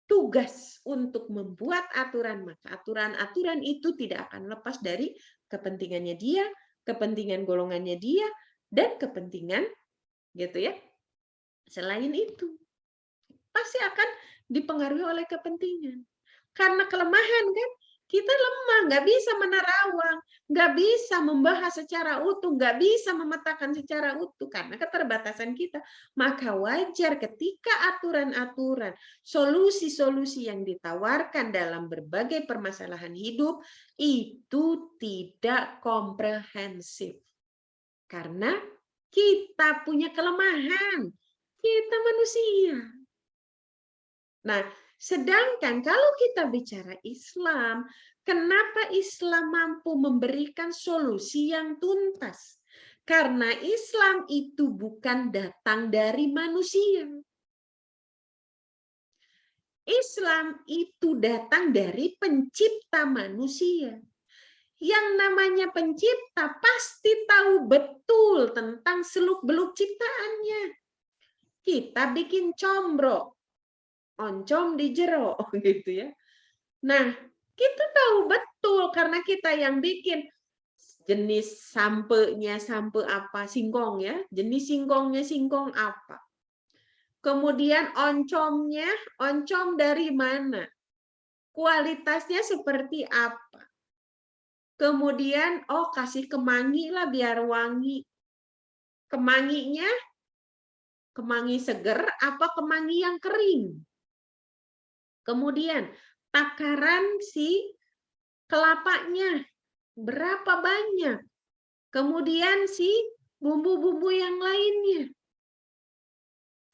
tugas untuk membuat aturan, maka aturan-aturan itu tidak akan lepas dari kepentingannya dia, kepentingan golongannya dia, dan kepentingan gitu ya. Selain itu, pasti akan dipengaruhi oleh kepentingan. Karena kelemahan kan, kita lemah, nggak bisa menerawang, nggak bisa membahas secara utuh, nggak bisa memetakan secara utuh karena keterbatasan kita. Maka wajar ketika aturan-aturan, solusi-solusi yang ditawarkan dalam berbagai permasalahan hidup itu tidak komprehensif. Karena Kita punya kelemahan. Kita manusia. Nah, sedangkan kalau kita bicara Islam, kenapa Islam mampu memberikan solusi yang tuntas? Karena Islam itu bukan datang dari manusia. Islam itu datang dari pencipta manusia. Yang namanya pencipta pasti tahu betul tentang seluk-beluk ciptaannya. Kita bikin combro, oncom di jero, gitu ya. Nah, kita tahu betul karena kita yang bikin jenis sampenya sampe apa, singkong ya. Jenis singkongnya singkong apa. Kemudian oncomnya, oncom dari mana? Kualitasnya seperti apa? Kemudian, oh kasih kemangi lah biar wangi. Kemanginya, kemangi seger apa kemangi yang kering? Kemudian, takaran si kelapanya, berapa banyak? Kemudian si bumbu-bumbu yang lainnya.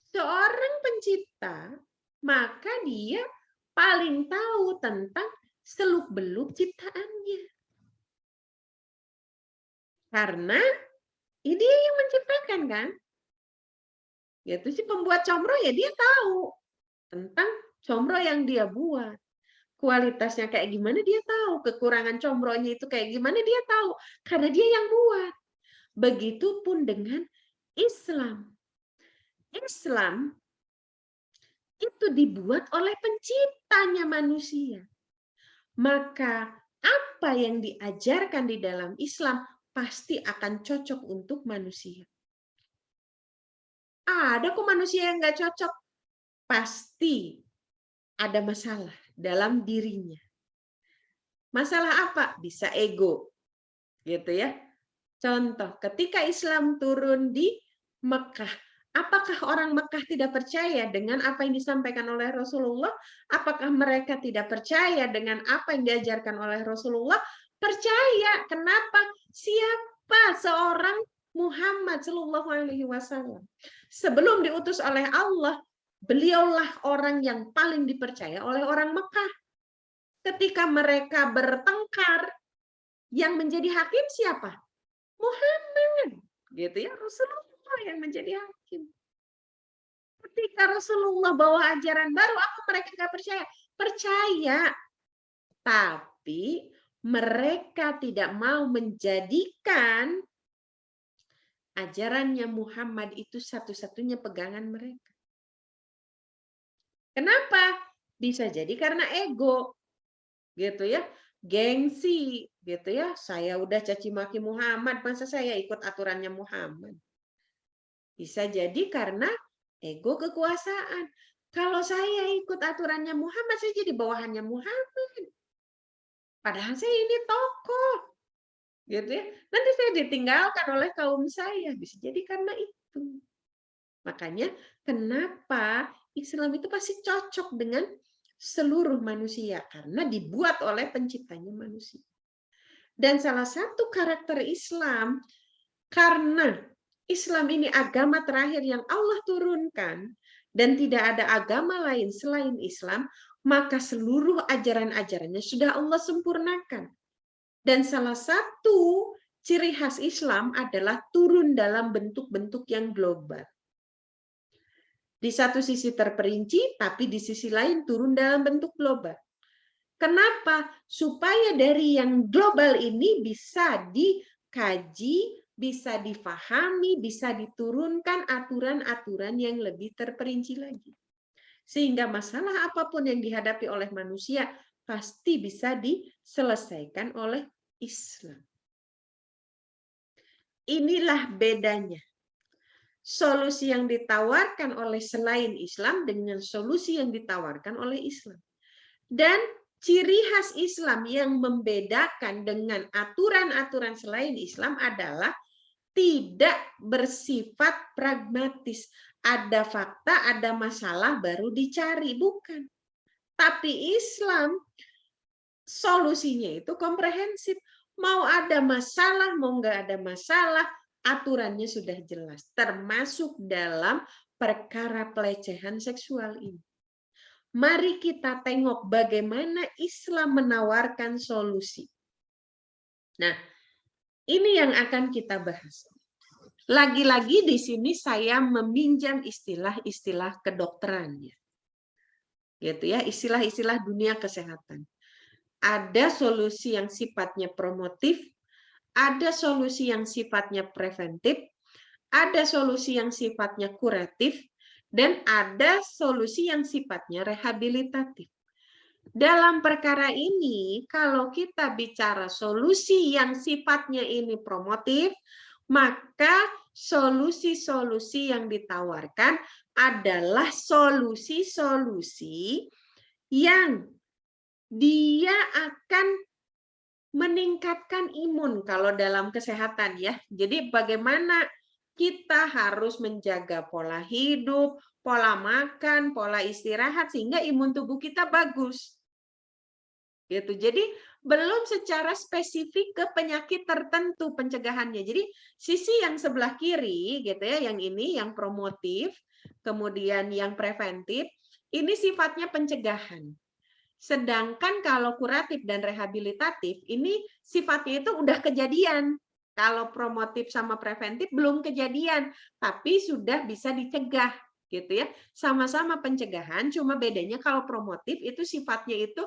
Seorang pencipta, maka dia paling tahu tentang seluk-beluk ciptaannya. Karena dia yang menciptakan kan? Yaitu si pembuat combro ya dia tahu tentang combro yang dia buat. Kualitasnya kayak gimana dia tahu, kekurangan combronya itu kayak gimana dia tahu, karena dia yang buat. Begitupun dengan Islam. Islam itu dibuat oleh penciptanya manusia. Maka apa yang diajarkan di dalam Islam pasti akan cocok untuk manusia. Ada kok manusia yang nggak cocok. Pasti ada masalah dalam dirinya. Masalah apa? Bisa ego. Gitu ya. Contoh, ketika Islam turun di Mekah, apakah orang Mekah tidak percaya dengan apa yang disampaikan oleh Rasulullah? Apakah mereka tidak percaya dengan apa yang diajarkan oleh Rasulullah? Percaya. Kenapa? Siapa seorang Muhammad Shallallahu Alaihi Wasallam sebelum diutus oleh Allah, beliaulah orang yang paling dipercaya oleh orang Mekah. Ketika mereka bertengkar, yang menjadi hakim siapa? Muhammad, gitu ya, Rasulullah yang menjadi hakim. Ketika Rasulullah bawa ajaran baru, apa mereka nggak percaya? Percaya, tapi mereka tidak mau menjadikan ajarannya Muhammad itu satu-satunya pegangan mereka. Kenapa? Bisa jadi karena ego, gitu ya, gengsi, gitu ya. Saya udah caci maki Muhammad, masa saya ikut aturannya Muhammad? Bisa jadi karena ego kekuasaan. Kalau saya ikut aturannya Muhammad, saya jadi bawahannya Muhammad. Padahal saya ini tokoh, gitu ya. Nanti saya ditinggalkan oleh kaum saya. Bisa jadi karena itu. Makanya kenapa Islam itu pasti cocok dengan seluruh manusia karena dibuat oleh penciptanya manusia. Dan salah satu karakter Islam, karena Islam ini agama terakhir yang Allah turunkan dan tidak ada agama lain selain Islam, maka seluruh ajaran-ajarannya sudah Allah sempurnakan. Dan salah satu ciri khas Islam adalah turun dalam bentuk-bentuk yang global. Di satu sisi terperinci, tapi di sisi lain turun dalam bentuk global. Kenapa? Supaya dari yang global ini bisa dikaji, bisa difahami, bisa diturunkan aturan-aturan yang lebih terperinci lagi. Sehingga masalah apapun yang dihadapi oleh manusia pasti bisa diselesaikan oleh Islam. Inilah bedanya. Solusi yang ditawarkan oleh selain Islam dengan solusi yang ditawarkan oleh Islam. Dan ciri khas Islam yang membedakan dengan aturan-aturan selain Islam adalah tidak bersifat pragmatis. Ada fakta, ada masalah, baru dicari. Bukan. Tapi Islam solusinya itu komprehensif. Mau ada masalah, mau nggak ada masalah, aturannya sudah jelas, termasuk dalam perkara pelecehan seksual ini. Mari kita tengok bagaimana Islam menawarkan solusi. Nah, ini yang akan kita bahas. Lagi-lagi di sini saya meminjam istilah-istilah kedokterannya. Gitu ya, istilah-istilah dunia kesehatan. Ada solusi yang sifatnya promotif, ada solusi yang sifatnya preventif, ada solusi yang sifatnya kuratif, dan ada solusi yang sifatnya rehabilitatif. Dalam perkara ini, kalau kita bicara solusi yang sifatnya ini promotif, maka solusi-solusi yang ditawarkan adalah solusi-solusi yang dia akan meningkatkan imun kalau dalam kesehatan ya. Jadi bagaimana kita harus menjaga pola hidup, pola makan, pola istirahat sehingga imun tubuh kita bagus. Gitu. Jadi belum secara spesifik ke penyakit tertentu pencegahannya. Jadi sisi yang sebelah kiri gitu ya, yang ini yang promotif, kemudian yang preventif, ini sifatnya pencegahan. Sedangkan kalau kuratif dan rehabilitatif, ini sifatnya itu udah kejadian. Kalau promotif sama preventif belum kejadian, tapi sudah bisa dicegah gitu ya. Sama-sama pencegahan, cuma bedanya kalau promotif itu sifatnya itu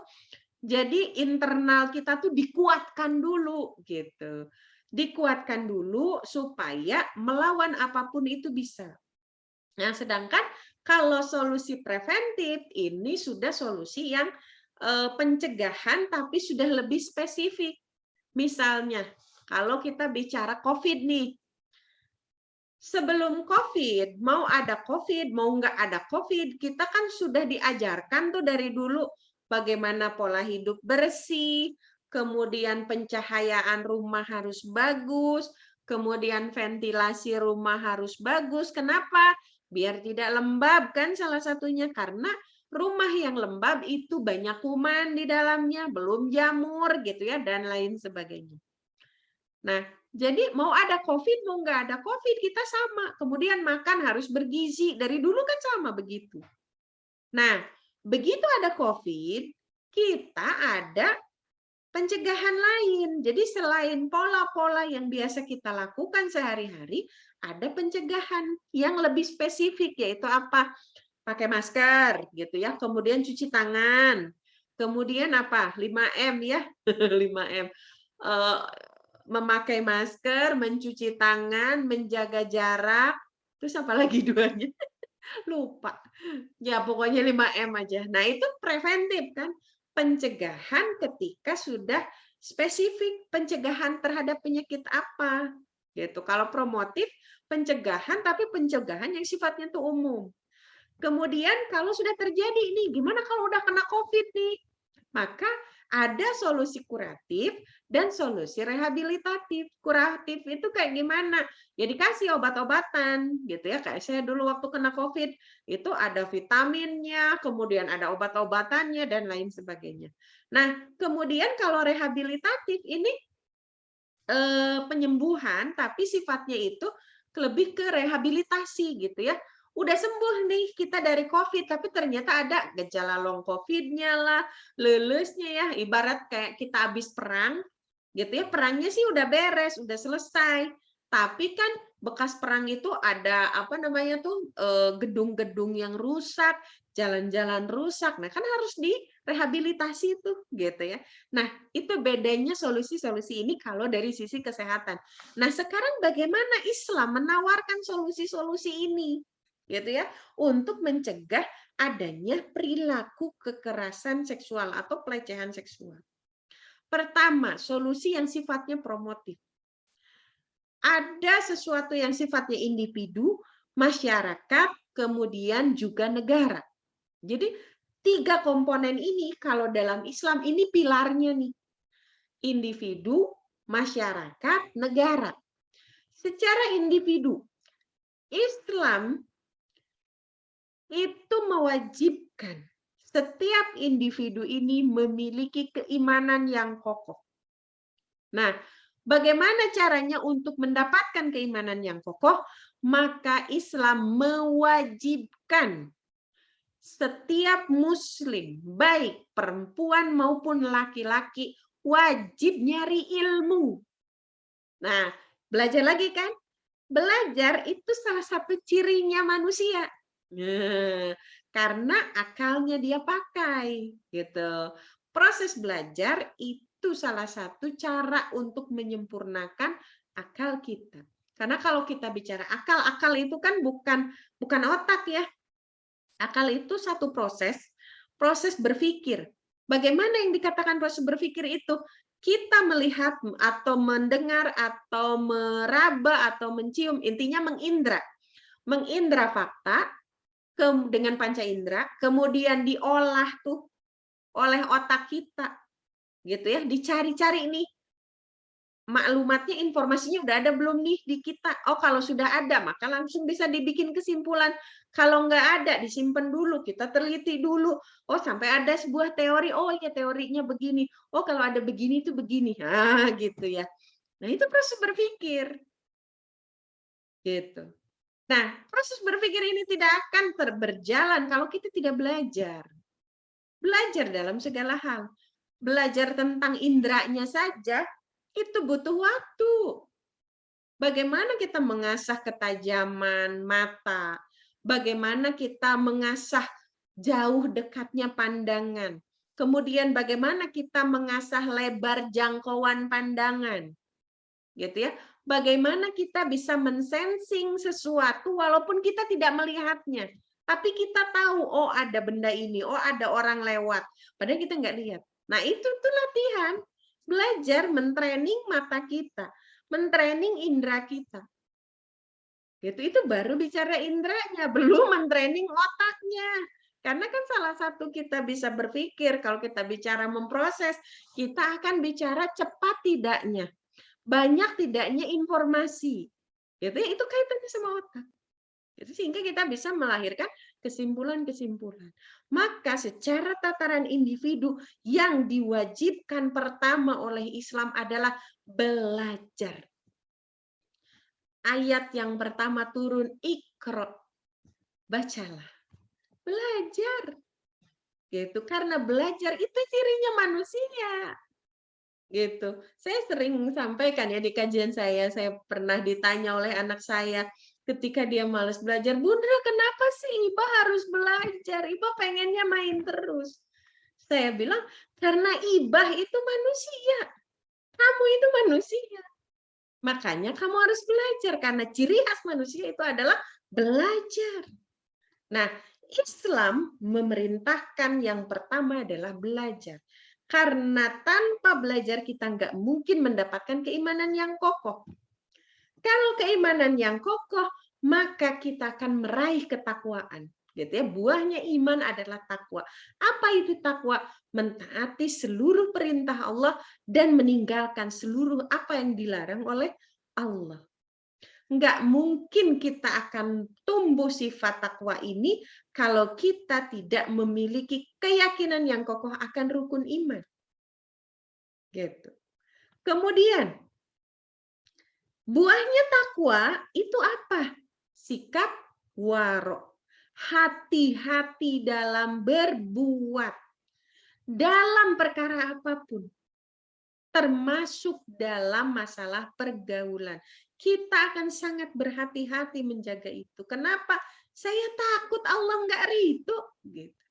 jadi internal kita tuh dikuatkan dulu gitu. Dikuatkan dulu supaya melawan apapun itu bisa. Nah, sedangkan kalau solusi preventif ini sudah solusi yang pencegahan tapi sudah lebih spesifik. Misalnya, kalau kita bicara COVID nih, sebelum COVID, mau ada COVID, mau nggak ada COVID, kita kan sudah diajarkan tuh dari dulu bagaimana pola hidup bersih, kemudian pencahayaan rumah harus bagus, kemudian ventilasi rumah harus bagus. Kenapa? Biar tidak lembab kan salah satunya, karena rumah yang lembab itu banyak kuman di dalamnya, belum jamur gitu ya, dan lain sebagainya. Nah, jadi mau ada COVID, mau nggak ada COVID, kita sama. Kemudian makan harus bergizi. Dari dulu kan sama begitu. Nah, begitu ada COVID, kita ada pencegahan lain. Jadi selain pola-pola yang biasa kita lakukan sehari-hari, ada pencegahan yang lebih spesifik, yaitu apa? Pakai masker, gitu ya. Kemudian cuci tangan. Kemudian apa? 5M ya, 5M. Memakai masker, mencuci tangan, menjaga jarak, terus apa lagi duanya? Lupa. Ya pokoknya 5M aja. Nah itu preventif kan, pencegahan ketika sudah spesifik pencegahan terhadap penyakit apa. Gitu. Kalau promotif pencegahan tapi pencegahan yang sifatnya itu umum. Kemudian kalau sudah terjadi ini, gimana kalau udah kena COVID nih? Maka ada solusi kuratif dan solusi rehabilitatif. Kuratif itu kayak gimana? Ya dikasih obat-obatan gitu ya. Kayak saya dulu waktu kena COVID, itu ada vitaminnya, kemudian ada obat-obatannya dan lain sebagainya. Nah, kemudian kalau rehabilitatif ini penyembuhan tapi sifatnya itu lebih ke rehabilitasi gitu ya. Udah sembuh nih kita dari COVID, tapi ternyata ada gejala long COVID-nya lah, lelusnya ya, ibarat kayak kita habis perang, gitu ya, perangnya sih udah beres, udah selesai, tapi kan bekas perang itu ada apa namanya tuh gedung-gedung yang rusak, jalan-jalan rusak, nah kan harus direhabilitasi tuh, gitu ya. Nah itu bedanya solusi-solusi ini kalau dari sisi kesehatan. Nah sekarang bagaimana Islam menawarkan solusi-solusi ini? Gitu ya, untuk mencegah adanya perilaku kekerasan seksual atau pelecehan seksual. Pertama, solusi yang sifatnya promotif. Ada sesuatu yang sifatnya individu, masyarakat, kemudian juga negara. Jadi 3 komponen ini kalau dalam Islam ini pilarnya nih. Individu, masyarakat, negara. Secara individu, Islam itu mewajibkan setiap individu ini memiliki keimanan yang kokoh. Nah, Bagaimana caranya untuk mendapatkan keimanan yang kokoh? Maka Islam mewajibkan setiap muslim, baik perempuan maupun laki-laki, wajib nyari ilmu. Nah, belajar lagi kan? Belajar itu salah satu cirinya manusia. Nah, karena akalnya dia pakai, gitu. Proses belajar itu salah satu cara untuk menyempurnakan akal kita. Karena kalau kita bicara akal itu kan bukan otak ya. Akal itu satu proses berpikir. Bagaimana yang dikatakan proses berpikir itu? Kita melihat atau mendengar atau meraba atau mencium, intinya mengindra. Mengindra fakta dengan panca indera, kemudian diolah tuh oleh otak kita. Gitu ya, dicari-cari nih maklumatnya, informasinya udah ada belum nih di kita? Oh, kalau sudah ada, maka langsung bisa dibikin kesimpulan. Kalau nggak ada, disimpan dulu, kita teliti dulu. Oh, sampai ada sebuah teori, oh ya teorinya begini. Oh, kalau ada begini itu begini. Ah, gitu ya. Nah, itu proses berpikir. Gitu. Nah, proses berpikir ini tidak akan berjalan kalau kita tidak belajar. Belajar dalam segala hal. Belajar tentang indranya saja, itu butuh waktu. Bagaimana kita mengasah ketajaman mata, bagaimana kita mengasah jauh dekatnya pandangan, kemudian bagaimana kita mengasah lebar jangkauan pandangan, gitu ya. Bagaimana kita bisa mensensing sesuatu walaupun kita tidak melihatnya, tapi kita tahu, oh ada benda ini, oh ada orang lewat, padahal kita nggak lihat. Nah itu tuh latihan, belajar mentraining mata kita, mentraining indera kita. Itu baru bicara inderanya, belum mentraining otaknya. Karena kan salah satu kita bisa berpikir, kalau kita bicara memproses, kita akan bicara cepat tidaknya, banyak tidaknya informasi. Itu kaitannya sama otak. Sehingga kita bisa melahirkan kesimpulan-kesimpulan. Maka secara tataran individu yang diwajibkan pertama oleh Islam adalah belajar. Ayat yang pertama turun, Iqra, bacalah, belajar. Gitu. Karena belajar itu cirinya manusia. Gitu. Saya sering sampaikan ya di kajian saya pernah ditanya oleh anak saya ketika dia malas belajar, "Bunda, kenapa sih Iba harus belajar? Iba pengennya main terus." Saya bilang, "Karena Ibah itu manusia. Kamu itu manusia. Makanya kamu harus belajar karena ciri khas manusia itu adalah belajar." Nah, Islam memerintahkan yang pertama adalah belajar. Karena tanpa belajar kita nggak mungkin mendapatkan keimanan yang kokoh. Kalau keimanan yang kokoh, maka kita akan meraih ketakwaan. Gitu ya, buahnya iman adalah takwa. Apa itu takwa? Mentaati seluruh perintah Allah dan meninggalkan seluruh apa yang dilarang oleh Allah. Nggak mungkin kita akan tumbuh sifat takwa ini kalau kita tidak memiliki keyakinan yang kokoh akan rukun iman. Gitu. Kemudian, buahnya takwa itu apa? Sikap waro. Hati-hati dalam berbuat. Dalam perkara apapun. Termasuk dalam masalah pergaulan. Kita akan sangat berhati-hati menjaga itu. Kenapa? Saya takut Allah nggak ridho. Gitu.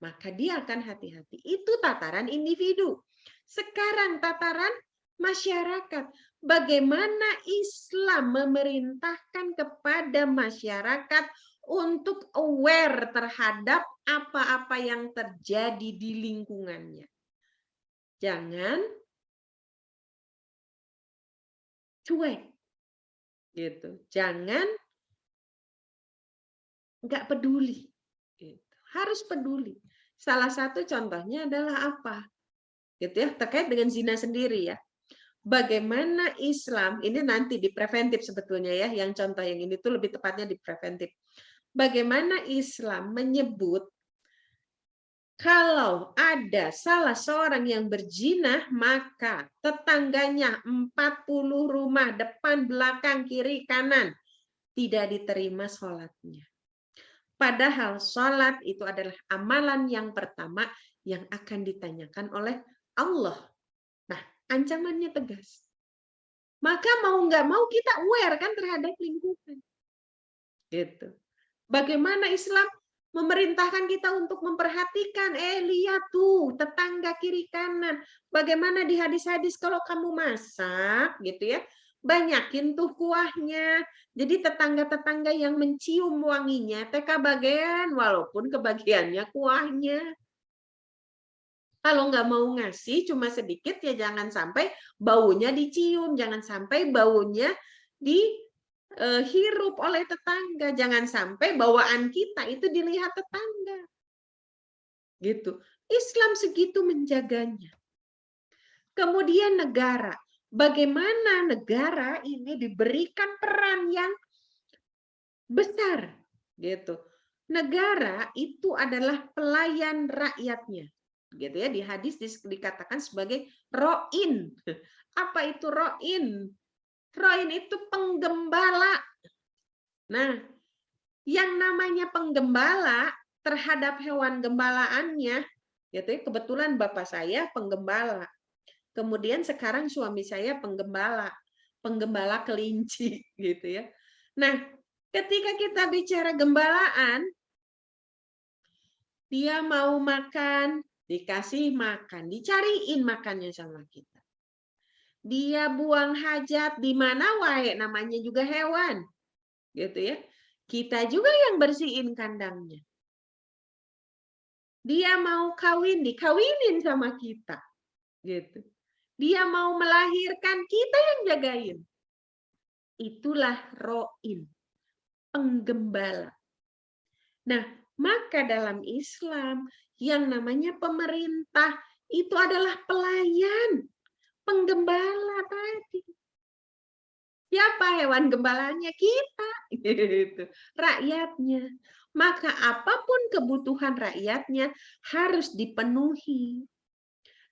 Maka dia akan hati-hati. Itu tataran individu. Sekarang tataran masyarakat. Bagaimana Islam memerintahkan kepada masyarakat untuk aware terhadap apa-apa yang terjadi di lingkungannya. Jangan cuek. Gitu. Jangan nggak peduli. Gitu. Harus peduli. Salah satu contohnya adalah apa? Gitu ya, terkait dengan zina sendiri ya. Bagaimana Islam, ini nanti di preventif sebetulnya ya, yang contoh yang ini tuh lebih tepatnya di preventif. Bagaimana Islam menyebut Kalau ada salah seorang yang berzina, maka tetangganya 40 rumah, depan, belakang, kiri, kanan, tidak diterima sholatnya. Padahal sholat itu adalah amalan yang pertama yang akan ditanyakan oleh Allah. Nah, ancamannya tegas. Maka mau nggak mau kita aware kan terhadap lingkungan. Gitu. Bagaimana Islam memerintahkan kita untuk memperhatikan, lihat tuh tetangga kiri kanan. Bagaimana di hadis-hadis kalau kamu masak gitu ya, banyakin tuh kuahnya. Jadi tetangga-tetangga yang mencium wanginya, teka bagian walaupun kebagiannya kuahnya. Kalau nggak mau ngasih cuma sedikit ya jangan sampai baunya dicium, jangan sampai baunya dihirup oleh tetangga, jangan sampai bawaan kita itu dilihat tetangga. Gitu. Islam segitu menjaganya. Kemudian negara, bagaimana negara ini diberikan peran yang besar gitu. Negara itu adalah pelayan rakyatnya. Gitu ya, di hadis dikatakan sebagai ro'in. Apa itu ro'in? Ro'in itu penggembala. Nah, yang namanya penggembala terhadap hewan gembalaannya, gitu ya, kebetulan bapak saya penggembala. Kemudian sekarang suami saya penggembala kelinci gitu ya. Nah, ketika kita bicara gembalaan, dia mau makan, dikasih makan, dicariin makannya sama kita. Dia buang hajat di mana wae, namanya juga hewan. Gitu ya. Kita juga yang bersihin kandangnya. Dia mau kawin, dikawinin sama kita. Gitu. Dia mau melahirkan, kita yang jagain. Itulah ro'in, penggembala. Nah, maka dalam Islam yang namanya pemerintah itu adalah pelayan, penggembala tadi. Siapa hewan gembalanya? Kita, gitu. Rakyatnya. Maka apapun kebutuhan rakyatnya harus dipenuhi.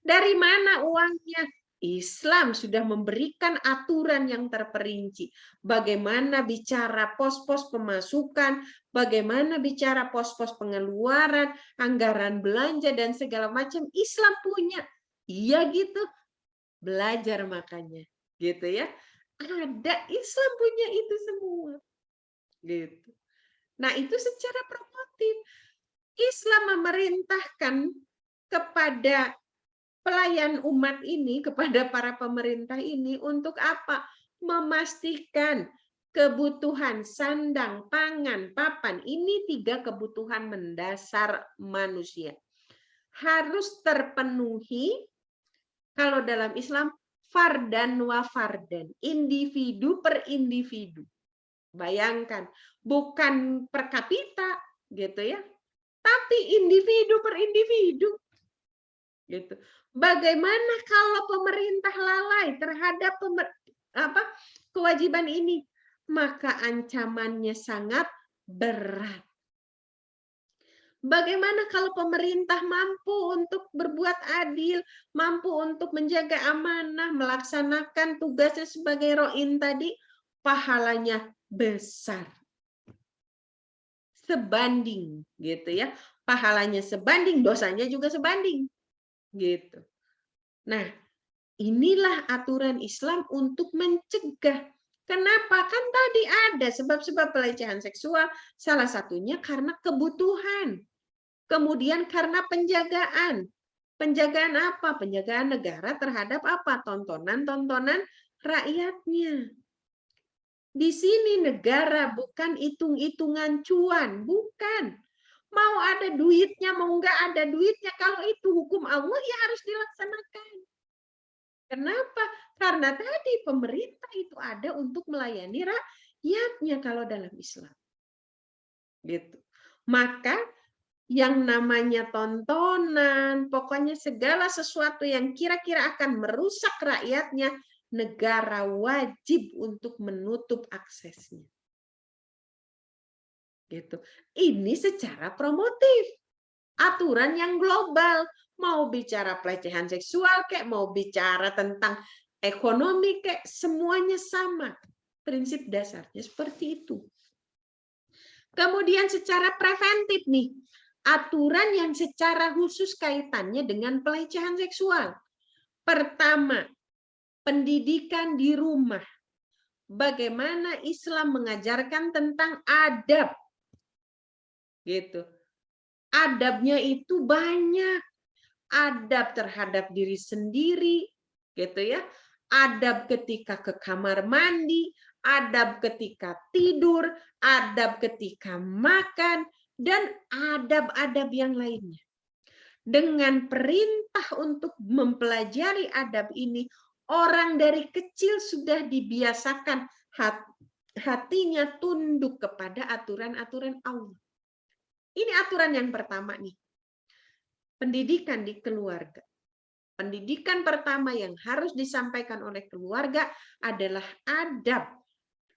Dari mana uangnya? Islam sudah memberikan aturan yang terperinci. Bagaimana bicara pos-pos pemasukan, bagaimana bicara pos-pos pengeluaran, anggaran belanja, dan segala macam. Islam punya. Iya gitu. Belajar makanya. Gitu ya. Ada, Islam punya itu semua. Gitu. Nah, itu secara promotif. Islam memerintahkan kepada pelayan umat ini, kepada para pemerintah ini untuk apa? Memastikan kebutuhan sandang, pangan, papan. Ini 3 kebutuhan mendasar manusia. Harus terpenuhi kalau dalam Islam fardan wa fardan, individu per individu. Bayangkan, bukan per kapita gitu ya, tapi individu per individu. Gitu. Bagaimana kalau pemerintah lalai terhadap kewajiban ini? Maka ancamannya sangat berat. Bagaimana kalau pemerintah mampu untuk berbuat adil, mampu untuk menjaga amanah, melaksanakan tugasnya sebagai ro'in tadi, pahalanya besar. Sebanding, gitu ya. Pahalanya sebanding, dosanya juga sebanding. Gitu. Nah, inilah aturan Islam untuk mencegah. Kenapa? Kan tadi ada sebab-sebab pelecehan seksual, salah satunya karena kebutuhan. Kemudian karena penjagaan. Penjagaan apa? Penjagaan negara terhadap apa? Tontonan-tontonan rakyatnya. Di sini negara bukan hitung-hitungan cuan, bukan. Mau ada duitnya, mau nggak ada duitnya, kalau itu hukum Allah ya harus dilaksanakan. Kenapa? Karena tadi pemerintah itu ada untuk melayani rakyatnya kalau dalam Islam. Gitu. Maka yang namanya tontonan, pokoknya segala sesuatu yang kira-kira akan merusak rakyatnya, negara wajib untuk menutup aksesnya. Gitu. Ini secara promotif. aturan yang global. Mau bicara pelecehan seksual kayak mau bicara tentang ekonomi kayak semuanya sama. Prinsip dasarnya seperti itu. Kemudian secara preventif nih, aturan yang secara khusus kaitannya dengan pelecehan seksual. Pertama, pendidikan di rumah. Bagaimana Islam mengajarkan tentang adab. Gitu. Adabnya itu banyak. Adab terhadap diri sendiri, gitu ya. Adab ketika ke kamar mandi, adab ketika tidur, adab ketika makan, dan adab-adab yang lainnya. Dengan perintah untuk mempelajari adab ini, orang dari kecil sudah dibiasakan hatinya tunduk kepada aturan-aturan Allah. Ini aturan yang pertama nih. Pendidikan di keluarga. Pendidikan pertama yang harus disampaikan oleh keluarga adalah adab.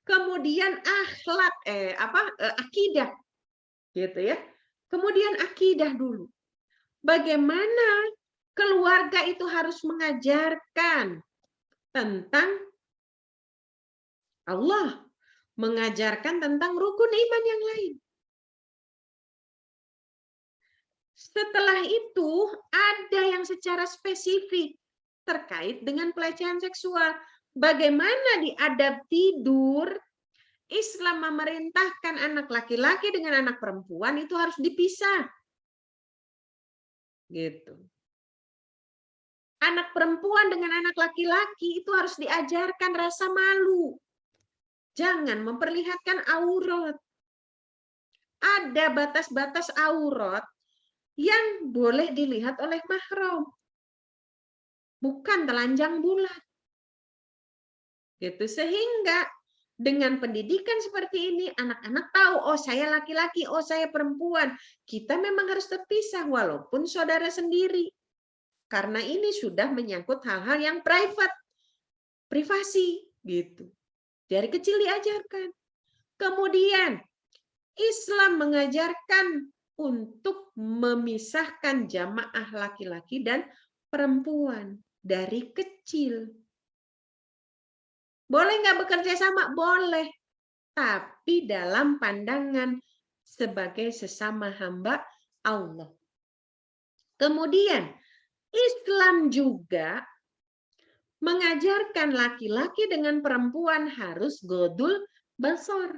Kemudian akhlak, akidah. Gitu ya. Kemudian akidah dulu. Bagaimana keluarga itu harus mengajarkan tentang Allah, mengajarkan tentang rukun iman yang lain. Setelah itu, ada yang secara spesifik terkait dengan pelecehan seksual. Bagaimana di adab tidur, Islam memerintahkan anak laki-laki dengan anak perempuan itu harus dipisah. Gitu. Anak perempuan dengan anak laki-laki itu harus diajarkan rasa malu. Jangan memperlihatkan aurat. Ada batas-batas aurat yang boleh dilihat oleh mahram. Bukan telanjang bulat. Gitu. Sehingga dengan pendidikan seperti ini, anak-anak tahu, oh saya laki-laki, oh saya perempuan. Kita memang harus terpisah walaupun saudara sendiri. Karena ini sudah menyangkut hal-hal yang privasi. Gitu. Dari kecil diajarkan. Kemudian, Islam mengajarkan untuk memisahkan jamaah laki-laki dan perempuan dari kecil. Boleh nggak bekerja sama? Boleh. Tapi dalam pandangan sebagai sesama hamba Allah. Kemudian, Islam juga mengajarkan laki-laki dengan perempuan harus godul basar,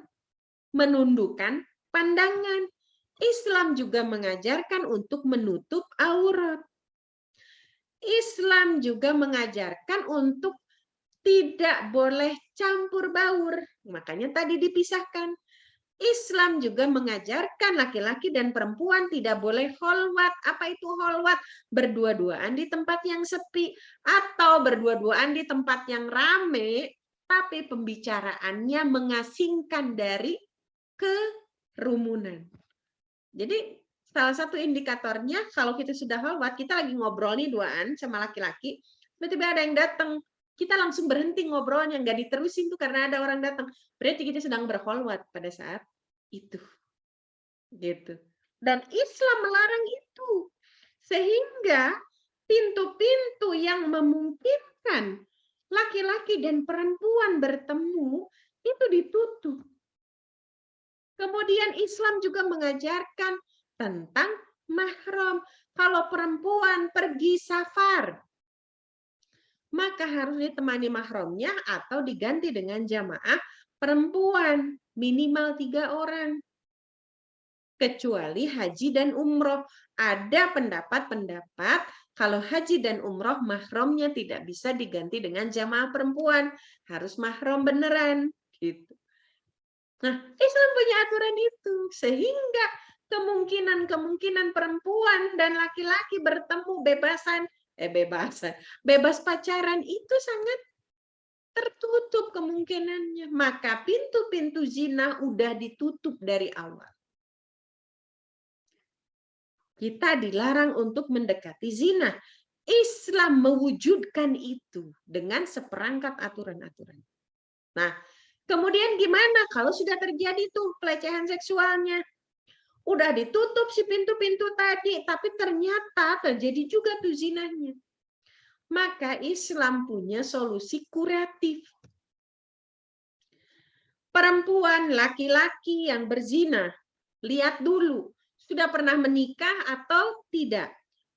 menundukkan pandangan. Islam juga mengajarkan untuk menutup aurat. Islam juga mengajarkan untuk tidak boleh campur baur. Makanya tadi dipisahkan. Islam juga mengajarkan laki-laki dan perempuan tidak boleh kholwat. Apa itu kholwat? Berdua-duaan di tempat yang sepi atau berdua-duaan di tempat yang rame, tapi pembicaraannya mengasingkan dari kerumunan. Jadi salah satu indikatornya kalau kita sudah kholwat, kita lagi ngobrol nih duaan sama laki-laki, tiba-tiba ada yang datang, kita langsung berhenti ngobrolnya, nggak diterusin tuh karena ada orang datang. Berarti kita sedang berkholwat pada saat itu. Gitu. Dan Islam melarang itu. Sehingga pintu-pintu yang memungkinkan laki-laki dan perempuan bertemu itu ditutup. Kemudian Islam juga mengajarkan tentang mahram. Kalau perempuan pergi safar, maka harus ditemani mahramnya atau diganti dengan jamaah perempuan, minimal 3 orang. Kecuali haji dan umroh. Ada pendapat-pendapat kalau haji dan umroh mahramnya tidak bisa diganti dengan jamaah perempuan. Harus mahram beneran. Gitu. Nah, Islam punya aturan itu. Sehingga kemungkinan perempuan dan laki-laki bertemu bebas pacaran itu sangat tertutup kemungkinannya. Maka pintu-pintu zina udah ditutup dari awal. Kita dilarang untuk mendekati zina. Islam mewujudkan itu dengan seperangkat aturan-aturan. Nah, kemudian gimana kalau sudah terjadi tuh pelecehan seksualnya? Udah ditutup si pintu-pintu tadi, tapi ternyata terjadi juga tuh zinanya. Maka Islam punya solusi kuratif. Perempuan, laki-laki yang berzina, lihat dulu, sudah pernah menikah atau tidak.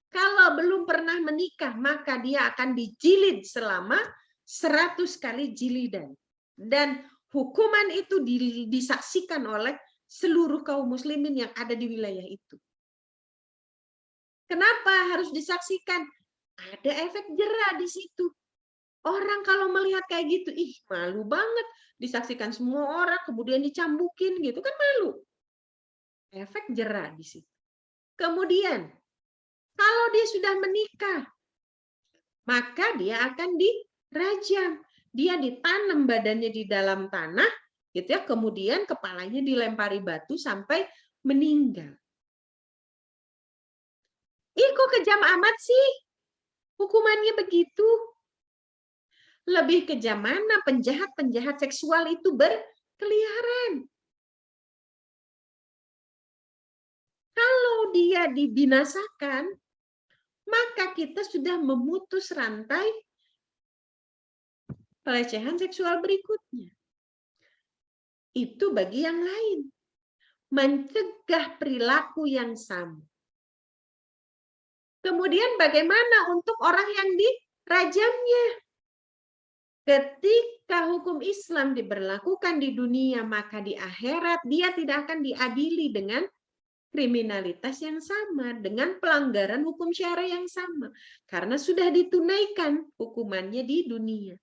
Kalau belum pernah menikah, maka dia akan dijilid selama 100 kali jilidan. Dan hukuman itu disaksikan oleh seluruh kaum muslimin yang ada di wilayah itu. Kenapa harus disaksikan? Ada efek jera di situ. Orang kalau melihat kayak gitu, ih malu banget. Disaksikan semua orang, kemudian dicambukin gitu kan malu. Efek jera di situ. Kemudian, kalau dia sudah menikah, maka dia akan dirajam. Dia ditanam badannya di dalam tanah, gitu ya. Kemudian kepalanya dilempari batu sampai meninggal. Ih, kok kejam amat sih? Hukumannya begitu. Lebih kejam mana penjahat-penjahat seksual itu berkeliaran. Kalau dia dibinasakan, maka kita sudah memutus rantai pelecehan seksual berikutnya. Itu bagi yang lain. Mencegah perilaku yang sama. Kemudian bagaimana untuk orang yang dirajamnya? Ketika hukum Islam diberlakukan di dunia, maka di akhirat dia tidak akan diadili dengan kriminalitas yang sama, dengan pelanggaran hukum syara yang sama. Karena sudah ditunaikan hukumannya di dunia.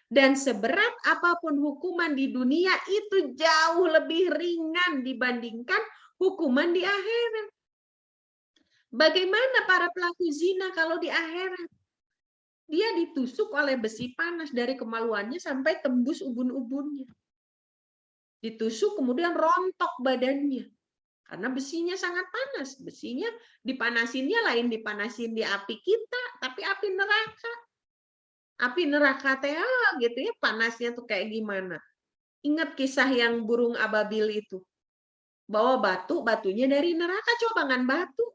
Dan seberat apapun hukuman di dunia itu jauh lebih ringan dibandingkan hukuman di akhirat. Bagaimana para pelaku zina kalau di akhirat? Dia ditusuk oleh besi panas dari kemaluannya sampai tembus ubun-ubunnya. Ditusuk kemudian rontok badannya. Karena besinya sangat panas. Besinya dipanasinnya lain dipanasin di api kita, tapi api neraka. Api neraka teh gitu ya, panasnya tuh kayak gimana. Ingat kisah yang burung ababil itu. Bawa batu, batunya dari neraka, cobangan batu.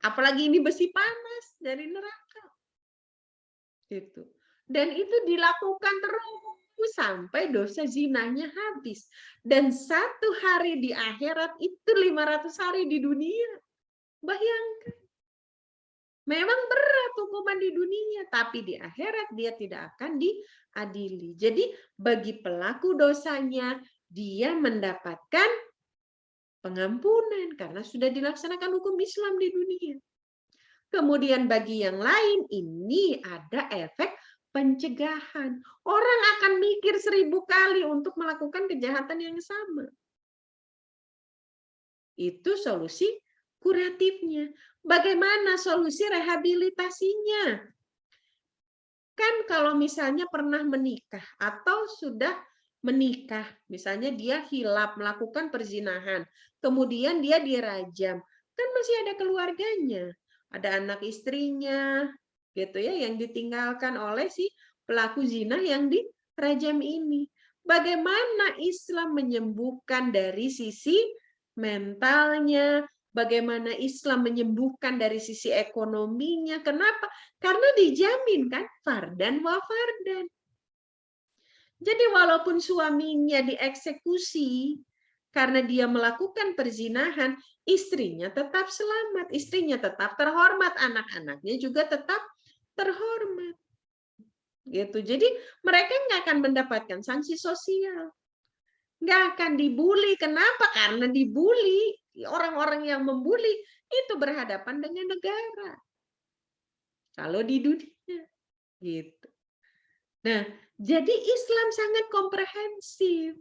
Apalagi ini besi panas dari neraka. Gitu. Dan itu dilakukan terus sampai dosa zinanya habis. Dan satu hari di akhirat itu 500 hari di dunia. Bayangkan. Memang berat hukuman di dunia, tapi di akhirat dia tidak akan diadili. Jadi bagi pelaku dosanya, dia mendapatkan pengampunan karena sudah dilaksanakan hukum Islam di dunia. Kemudian bagi yang lain, ini ada efek pencegahan. Orang akan mikir 1000 kali untuk melakukan kejahatan yang sama. Itu solusi kuratifnya. Bagaimana solusi rehabilitasinya? Kan kalau misalnya pernah menikah atau sudah menikah, misalnya dia hilaf melakukan perzinahan, kemudian dia dirajam, kan masih ada keluarganya, ada anak istrinya, gitu ya, yang ditinggalkan oleh si pelaku zina yang dirajam ini. Bagaimana Islam menyembuhkan dari sisi mentalnya, bagaimana Islam menyembuhkan dari sisi ekonominya. Kenapa? Karena dijamin kan fardan wa fardan. Jadi walaupun suaminya dieksekusi karena dia melakukan perzinahan, istrinya tetap selamat, istrinya tetap terhormat, anak-anaknya juga tetap terhormat. Gitu. Jadi mereka nggak akan mendapatkan sanksi sosial. Nggak akan dibully. Kenapa? Karena dibully. Orang-orang yang membuli itu berhadapan dengan negara. Kalau di dunia. Gitu. Nah, jadi Islam sangat komprehensif.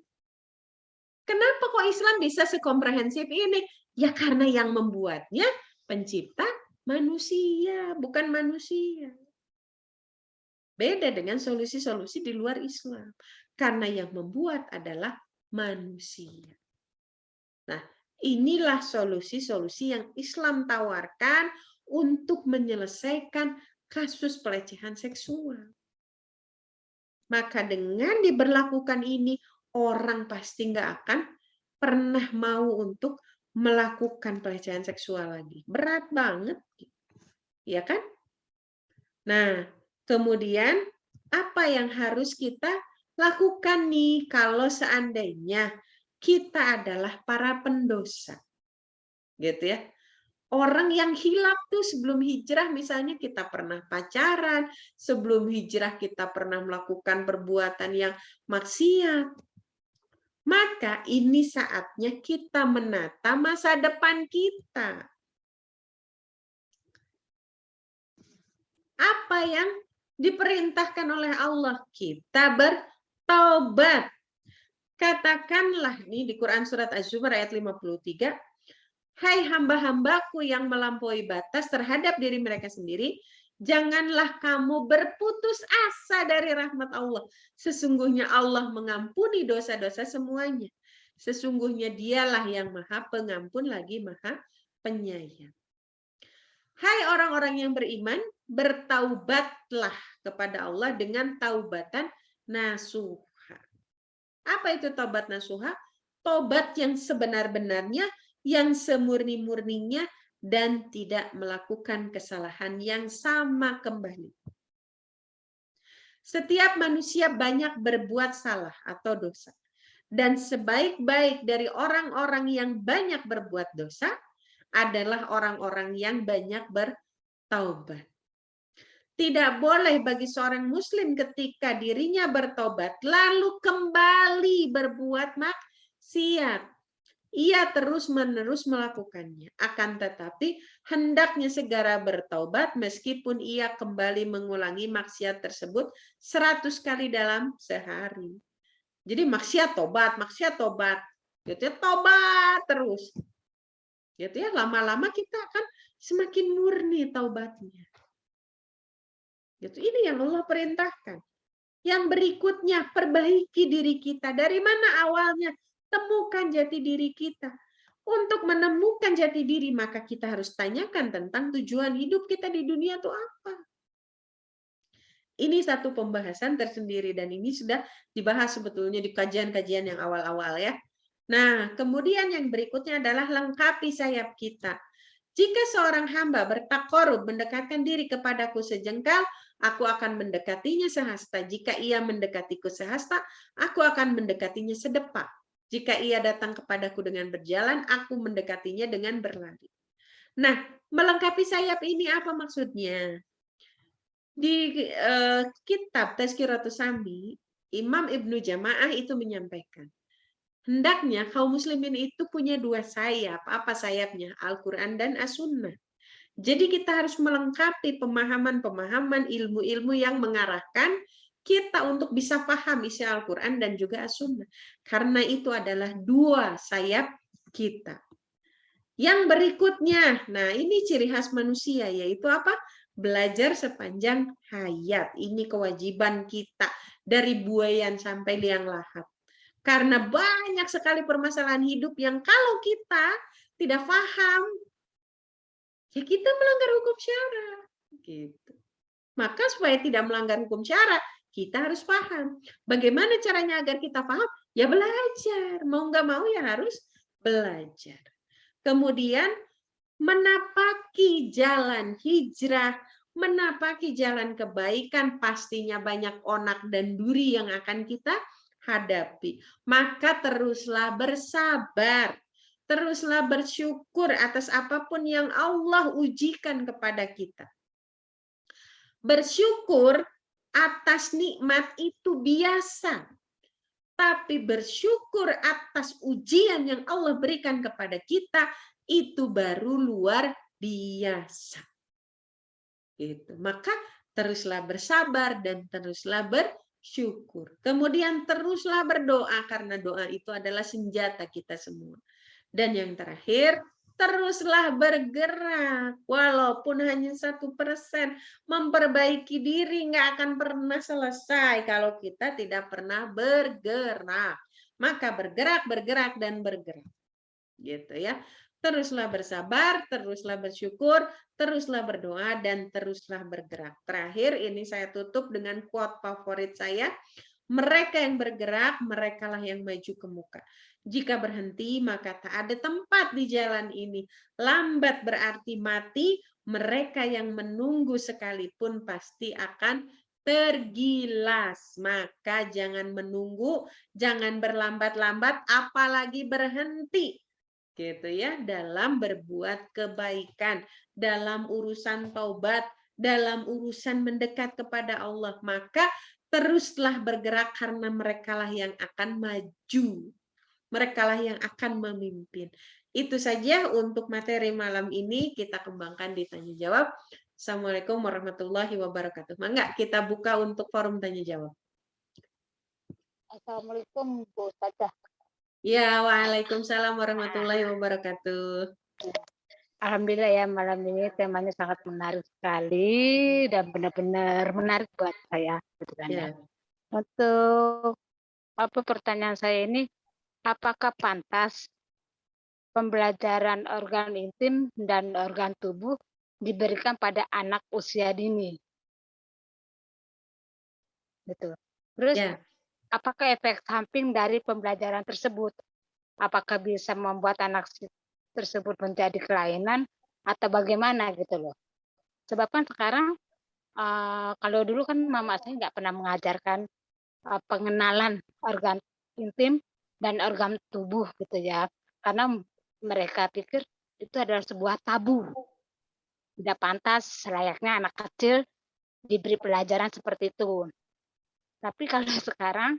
Kenapa kok Islam bisa sekomprehensif ini? Ya karena yang membuatnya pencipta manusia, bukan manusia. Beda dengan solusi-solusi di luar Islam. Karena yang membuat adalah manusia. Nah, inilah solusi-solusi yang Islam tawarkan untuk menyelesaikan kasus pelecehan seksual. Maka dengan diberlakukan ini, orang pasti nggak akan pernah mau untuk melakukan pelecehan seksual lagi. Berat banget, ya kan? Nah, kemudian apa yang harus kita lakukan nih kalau seandainya kita adalah para pendosa, gitu ya. Orang yang hilaf tuh sebelum hijrah misalnya kita pernah pacaran, sebelum hijrah kita pernah melakukan perbuatan yang maksiat. Maka ini saatnya kita menata masa depan kita. Apa yang diperintahkan oleh Allah? Kita bertobat. Katakanlah nih di Quran surat Az-Zumar ayat 53, hai hamba-hambaku yang melampaui batas terhadap diri mereka sendiri, janganlah kamu berputus asa dari rahmat Allah. Sesungguhnya Allah mengampuni dosa-dosa semuanya. Sesungguhnya dialah yang maha pengampun lagi maha penyayang. Hai orang-orang yang beriman, bertaubatlah kepada Allah dengan taubatan nasuha. Apa itu taubat nasuha? Taubat yang sebenar-benarnya, yang semurni-murninya, dan tidak melakukan kesalahan yang sama kembali. Setiap manusia banyak berbuat salah atau dosa. Dan sebaik-baik dari orang-orang yang banyak berbuat dosa adalah orang-orang yang banyak bertaubat. Tidak boleh bagi seorang muslim ketika dirinya bertobat lalu kembali berbuat maksiat. Ia terus-menerus melakukannya. Akan tetapi hendaknya segera bertobat meskipun ia kembali mengulangi maksiat tersebut 100 kali dalam sehari. Jadi maksiat tobat gitu ya, tobat terus. Gitu ya, lama-lama kita akan semakin murni taubatnya. Gitu. Ini yang Allah perintahkan. Yang berikutnya, perbaiki diri kita. Dari mana awalnya? Temukan jati diri kita. Untuk menemukan jati diri, maka kita harus tanyakan tentang tujuan hidup kita di dunia itu apa. Ini satu pembahasan tersendiri dan ini sudah dibahas sebetulnya di kajian-kajian yang awal-awal ya. Nah, kemudian yang berikutnya adalah lengkapi sayap kita. Jika seorang hamba bertakorub mendekatkan diri kepadaku sejengkal, aku akan mendekatinya sehasta. Jika ia mendekatiku sehasta, aku akan mendekatinya sedepak. Jika ia datang kepadaku dengan berjalan, aku mendekatinya dengan berlari. Nah, melengkapi sayap ini apa maksudnya? Di kitab Tazkiratus Sami, Imam Ibnu Jamaah itu menyampaikan, hendaknya kaum muslimin itu punya dua sayap. Apa sayapnya? Al-Quran dan As-Sunnah. Jadi kita harus melengkapi pemahaman-pemahaman ilmu-ilmu yang mengarahkan kita untuk bisa paham isi Al-Quran dan juga As-Sunnah. Karena itu adalah dua sayap kita. Yang berikutnya, nah ini ciri khas manusia, yaitu apa? Belajar sepanjang hayat. Ini kewajiban kita dari buayan sampai liang lahat. Karena banyak sekali permasalahan hidup yang kalau kita tidak paham, ya kita melanggar hukum syara. Gitu. Maka supaya tidak melanggar hukum syara, kita harus paham. Bagaimana caranya agar kita paham? Ya belajar. Mau nggak mau ya harus belajar. Kemudian menapaki jalan hijrah, menapaki jalan kebaikan, pastinya banyak onak dan duri yang akan kita hadapi. Maka teruslah bersabar, teruslah bersyukur atas apapun yang Allah ujikan kepada kita. Bersyukur atas nikmat itu biasa. Tapi bersyukur atas ujian yang Allah berikan kepada kita, itu baru luar biasa. Gitu. Maka teruslah bersabar dan teruslah bersyukur. Kemudian teruslah berdoa, karena doa itu adalah senjata kita semua. Dan yang terakhir, teruslah bergerak, walaupun hanya 1%. Memperbaiki diri nggak akan pernah selesai kalau kita tidak pernah bergerak. Maka bergerak, bergerak, dan bergerak. Gitu ya. Teruslah bersabar, teruslah bersyukur, teruslah berdoa, dan teruslah bergerak. Terakhir, ini saya tutup dengan quote favorit saya. Mereka yang bergerak, merekalah yang maju ke muka. Jika berhenti, maka tak ada tempat di jalan ini. Lambat berarti mati, mereka yang menunggu sekalipun pasti akan tergilas. Maka jangan menunggu, jangan berlambat-lambat, apalagi berhenti. Gitu ya, dalam berbuat kebaikan, dalam urusan taubat, dalam urusan mendekat kepada Allah. Maka teruslah bergerak karena merekalah yang akan maju. Merekalah yang akan memimpin. Itu saja untuk materi malam ini, kita kembangkan di tanya jawab. Assalamualaikum warahmatullahi wabarakatuh. Mangga kita buka untuk forum tanya jawab. Assalamualaikum Bu Ustazah. Ya, waalaikumsalam warahmatullahi wabarakatuh. Alhamdulillah ya, malam ini temanya sangat menarik sekali dan benar-benar menarik buat saya sebetulnya. Ya. Untuk pertanyaan saya ini, apakah pantas pembelajaran organ intim dan organ tubuh diberikan pada anak usia dini? Betul. Terus Ya. apakah efek samping dari pembelajaran tersebut? Apakah bisa membuat anak tersebut menjadi kelainan atau bagaimana gitu loh. Sebab kan sekarang kalau dulu kan mama saya nggak pernah mengajarkan pengenalan organ intim dan organ tubuh gitu ya. Karena mereka pikir itu adalah sebuah tabu. Tidak pantas selayaknya anak kecil diberi pelajaran seperti itu. Tapi kalau sekarang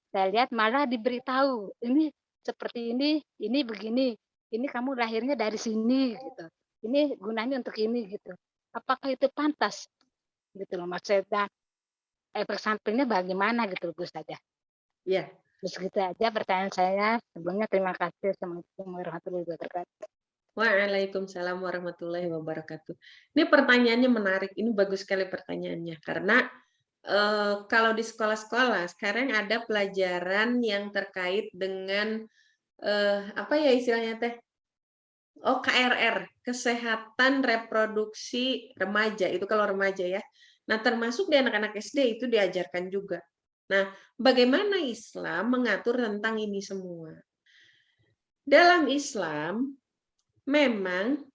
saya lihat malah diberitahu, ini seperti ini begini, ini kamu lahirnya dari sini gitu. Ini gunanya untuk ini gitu. Apakah itu pantas? Gitu loh maksudnya. Efek sampingnya bagaimana gitu Bu saja. Ya. Terus gitu aja pertanyaan saya. Sebelumnya terima kasih. Assalamualaikum warahmatullahi wabarakatuh. Waalaikumsalam warahmatullahi wabarakatuh. Ini pertanyaannya menarik. Ini bagus sekali pertanyaannya karena kalau di sekolah-sekolah sekarang ada pelajaran yang terkait dengan apa ya istilahnya teh? Oh, KRR, kesehatan reproduksi remaja. Itu kalau remaja ya. Nah, termasuk di anak-anak SD itu diajarkan juga. Nah, bagaimana Islam mengatur tentang ini semua? Dalam Islam memang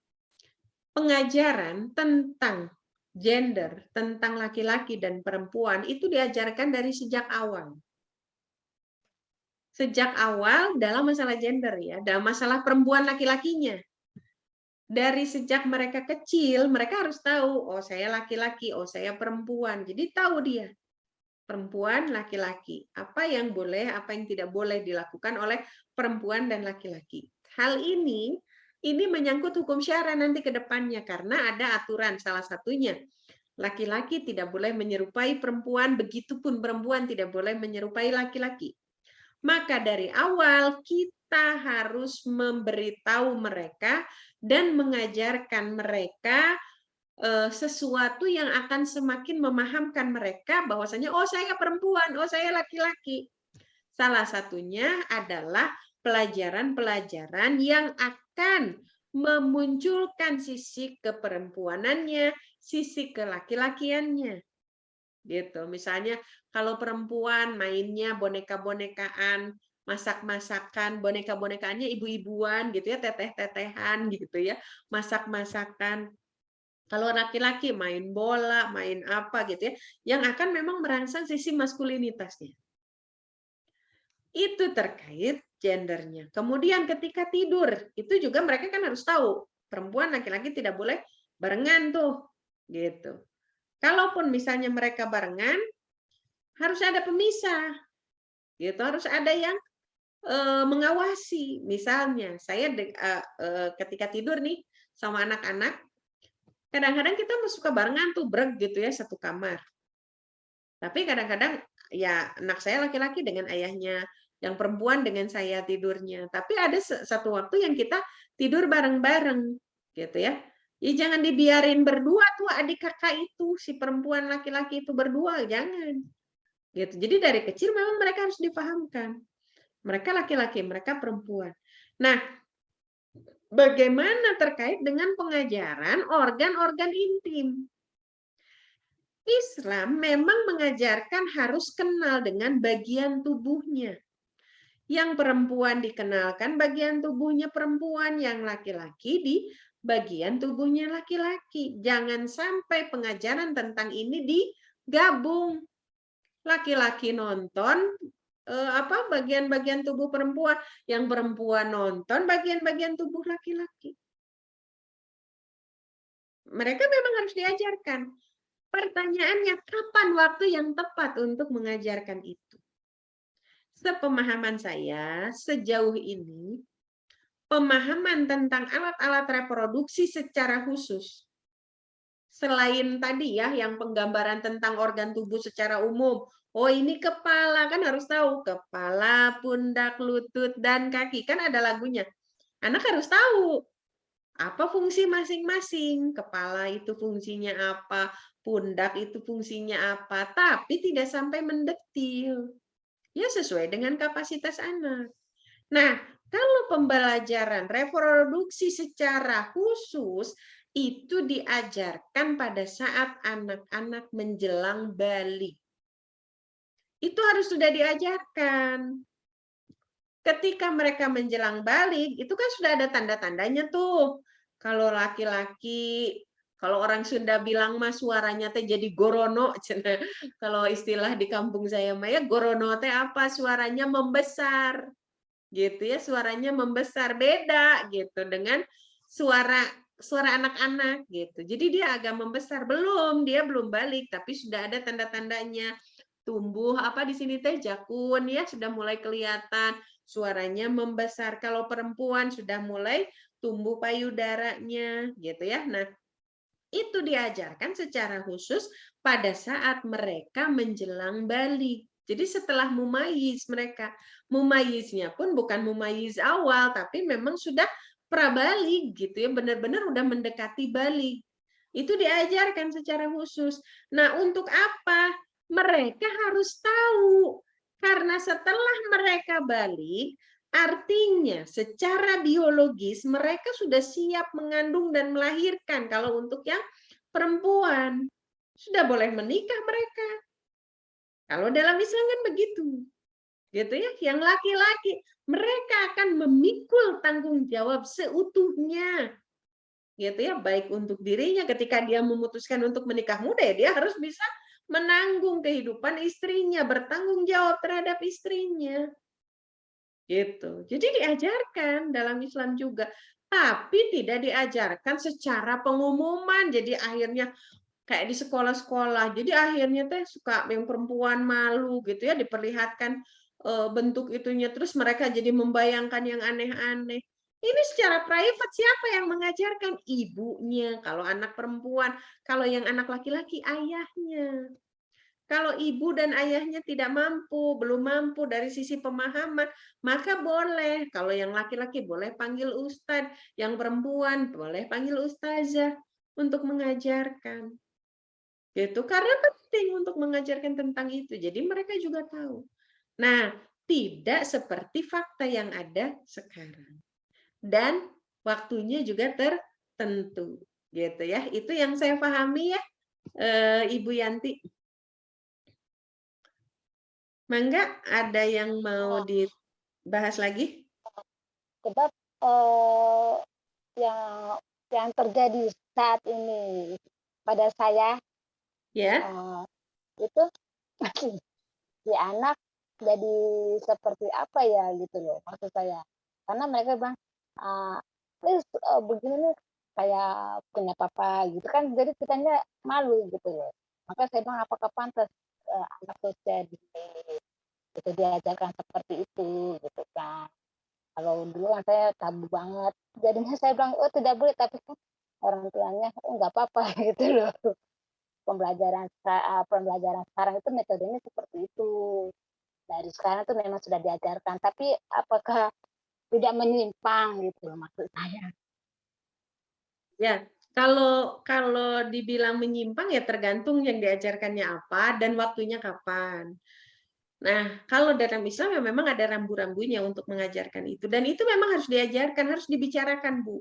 pengajaran tentang gender, tentang laki-laki dan perempuan itu diajarkan dari sejak awal. Sejak awal dalam masalah gender ya, dalam masalah perempuan laki-lakinya. Dari sejak mereka kecil, mereka harus tahu, oh saya laki-laki, oh saya perempuan. Jadi tahu dia, perempuan, laki-laki. Apa yang boleh, apa yang tidak boleh dilakukan oleh perempuan dan laki-laki. Hal ini menyangkut hukum syara nanti ke depannya, karena ada aturan salah satunya. Laki-laki tidak boleh menyerupai perempuan, begitupun perempuan tidak boleh menyerupai laki-laki. Maka dari awal kita harus memberitahu mereka dan mengajarkan mereka sesuatu yang akan semakin memahamkan mereka bahwasanya oh saya perempuan, oh saya laki-laki. Salah satunya adalah pelajaran-pelajaran yang akan memunculkan sisi keperempuanannya, sisi kelaki-lakiannya. Gitu. Misalnya kalau perempuan mainnya boneka-bonekaan, masak-masakan, boneka-bonekaannya ibu-ibuan gitu ya, teteh-tetehan gitu ya, masak-masakan. Kalau laki-laki main bola, main apa gitu ya, yang akan memang merangsang sisi maskulinitasnya. Itu terkait gendernya. Kemudian ketika tidur, itu juga mereka kan harus tahu, perempuan laki-laki tidak boleh barengan tuh, gitu. Kalaupun misalnya mereka barengan, harus ada pemisah, gitu. Harus ada yang mengawasi. Misalnya, saya ketika tidur nih sama anak-anak, kadang-kadang kita suka barengan tuh brek gitu ya satu kamar. Tapi kadang-kadang ya anak saya laki-laki dengan ayahnya, yang perempuan dengan saya tidurnya. Tapi ada satu waktu yang kita tidur bareng-bareng, gitu ya. Ya jangan dibiarin berdua tuh adik kakak itu, si perempuan laki-laki itu berdua, jangan. Gitu. Jadi dari kecil memang mereka harus dipahamkan. Mereka laki-laki, mereka perempuan. Nah, bagaimana terkait dengan pengajaran organ-organ intim? Islam memang mengajarkan harus kenal dengan bagian tubuhnya. Yang perempuan dikenalkan bagian tubuhnya perempuan, yang laki-laki di bagian tubuhnya laki-laki. Jangan sampai pengajaran tentang ini digabung. Laki-laki nonton bagian-bagian tubuh perempuan, yang perempuan nonton bagian-bagian tubuh laki-laki. Mereka memang harus diajarkan. Pertanyaannya, kapan waktu yang tepat untuk mengajarkan itu? Sepemahaman saya, sejauh ini, pemahaman tentang alat-alat reproduksi secara khusus, selain tadi ya, yang penggambaran tentang organ tubuh secara umum, oh ini kepala, kan harus tahu, kepala, pundak, lutut, dan kaki, kan ada lagunya. Anak harus tahu, apa fungsi masing-masing, kepala itu fungsinya apa, pundak itu fungsinya apa, tapi tidak sampai mendetil. Ya sesuai dengan kapasitas anak. Nah, kalau pembelajaran reproduksi secara khusus itu diajarkan pada saat anak-anak menjelang balik. Itu harus sudah diajarkan. Ketika mereka menjelang balik, itu kan sudah ada tanda-tandanya tuh. Kalau laki-laki, kalau orang Sunda bilang mah suaranya teh jadi gorono. Kalau istilah di kampung saya mah ya gorono teh apa? Suaranya membesar. Gitu ya, suaranya membesar, beda gitu dengan suara anak-anak gitu. Jadi dia agak membesar, dia belum balik tapi sudah ada tanda-tandanya. Tumbuh apa di sini teh jakun ya, sudah mulai kelihatan suaranya membesar. Kalau perempuan sudah mulai tumbuh payudaranya gitu ya. Nah, itu diajarkan secara khusus pada saat mereka menjelang balik. Jadi setelah mumayyiz mereka, mumayyiznya pun bukan mumayyiz awal, tapi memang sudah prabalik gitu ya, benar-benar udah mendekati balik. Itu diajarkan secara khusus. Nah, untuk apa? Mereka harus tahu. Karena setelah mereka balik, artinya secara biologis mereka sudah siap mengandung dan melahirkan. Kalau untuk yang perempuan, sudah boleh menikah mereka. Kalau dalam Islam kan begitu. Gitu ya, yang laki-laki mereka akan memikul tanggung jawab seutuhnya. Gitu ya, baik untuk dirinya ketika dia memutuskan untuk menikah muda ya dia harus bisa menanggung kehidupan istrinya, bertanggung jawab terhadap istrinya. Gitu. Jadi diajarkan dalam Islam juga, tapi tidak diajarkan secara pengumuman. Jadi akhirnya kayak di sekolah-sekolah. Jadi akhirnya teh suka yang perempuan malu gitu ya diperlihatkan bentuk itunya terus mereka jadi membayangkan yang aneh-aneh. Ini secara private siapa yang mengajarkan? Ibunya. Kalau anak perempuan, kalau yang anak laki-laki ayahnya. Kalau ibu dan ayahnya tidak mampu, belum mampu dari sisi pemahaman, maka boleh. Kalau yang laki-laki boleh panggil ustadz, yang perempuan boleh panggil ustazah untuk mengajarkan. Gitu, karena penting untuk mengajarkan tentang itu. Jadi mereka juga tahu. Nah, tidak seperti fakta yang ada sekarang. Dan waktunya juga tertentu. Gitu ya. Itu yang saya pahami ya, Ibu Yanti. Mangga, ada yang mau dibahas lagi? Sebab yang terjadi saat ini pada saya Ya. itu si anak jadi seperti apa ya gitu loh maksud saya. Karena mereka bilang begini nih kayak punya papa gitu kan, jadi kitanya malu gitu loh. Maka saya bilang apakah pantas anak saya itu diajarkan seperti itu gitu kan. Kalau dulu kan saya tabu banget, jadinya saya bilang oh tidak boleh, tapi kan orang tuanya oh nggak apa-apa gitu loh. Pembelajaran sekarang itu metodenya seperti itu. Dari sekarang itu memang sudah diajarkan, tapi apakah tidak menyimpang gitu maksud saya. Ya, kalau dibilang menyimpang ya tergantung yang diajarkannya apa dan waktunya kapan. Nah, kalau dalam Islam ya memang ada rambu-rambunya untuk mengajarkan itu dan itu memang harus diajarkan, harus dibicarakan, Bu.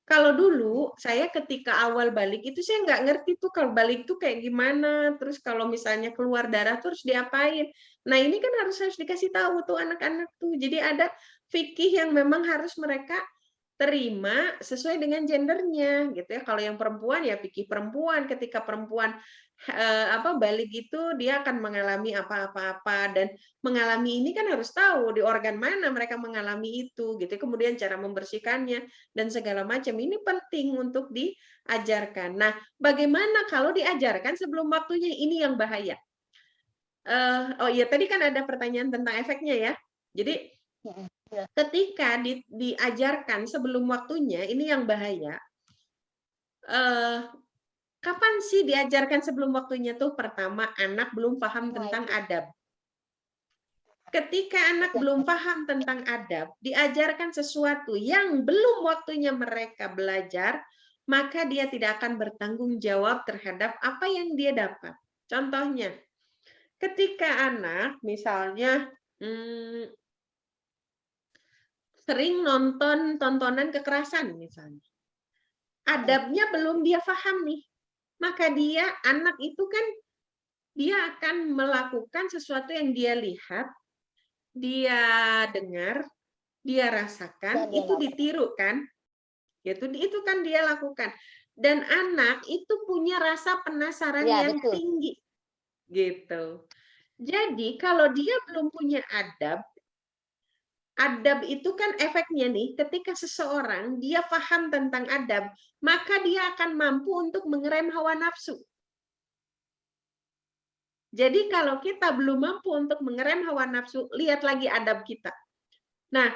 Kalau dulu saya ketika awal balik itu saya nggak ngerti tuh kalau balik tuh kayak gimana, terus kalau misalnya keluar darah terus diapain. Nah ini kan harus dikasih tahu tuh anak-anak tuh. Jadi ada fikih yang memang harus mereka terima sesuai dengan gendernya gitu ya. Kalau yang perempuan ya fikih perempuan, ketika perempuan balik itu dia akan mengalami apa-apa dan mengalami ini kan harus tahu di organ mana mereka mengalami itu gitu. Kemudian cara membersihkannya dan segala macam ini penting untuk diajarkan. Nah, bagaimana kalau diajarkan sebelum waktunya? Ini yang bahaya. Oh iya, tadi kan ada pertanyaan tentang efeknya ya. Jadi ketika diajarkan sebelum waktunya, ini yang bahaya. Kapan sih diajarkan sebelum waktunya tuh? Pertama, anak belum paham tentang adab. Ketika anak belum paham tentang adab, diajarkan sesuatu yang belum waktunya mereka belajar, maka dia tidak akan bertanggung jawab terhadap apa yang dia dapat. Contohnya, ketika anak misalnya sering nonton tontonan kekerasan misalnya, adabnya belum dia paham nih, maka anak itu kan dia akan melakukan sesuatu yang dia lihat, dia dengar, dia rasakan, itu ditiru kan? Itu kan dia lakukan. Dan anak itu punya rasa penasaran yang tinggi. Gitu. Jadi kalau dia belum punya adab itu kan efeknya nih, ketika seseorang dia paham tentang adab, maka dia akan mampu untuk mengerem hawa nafsu. Jadi kalau kita belum mampu untuk mengerem hawa nafsu, lihat lagi adab kita. Nah,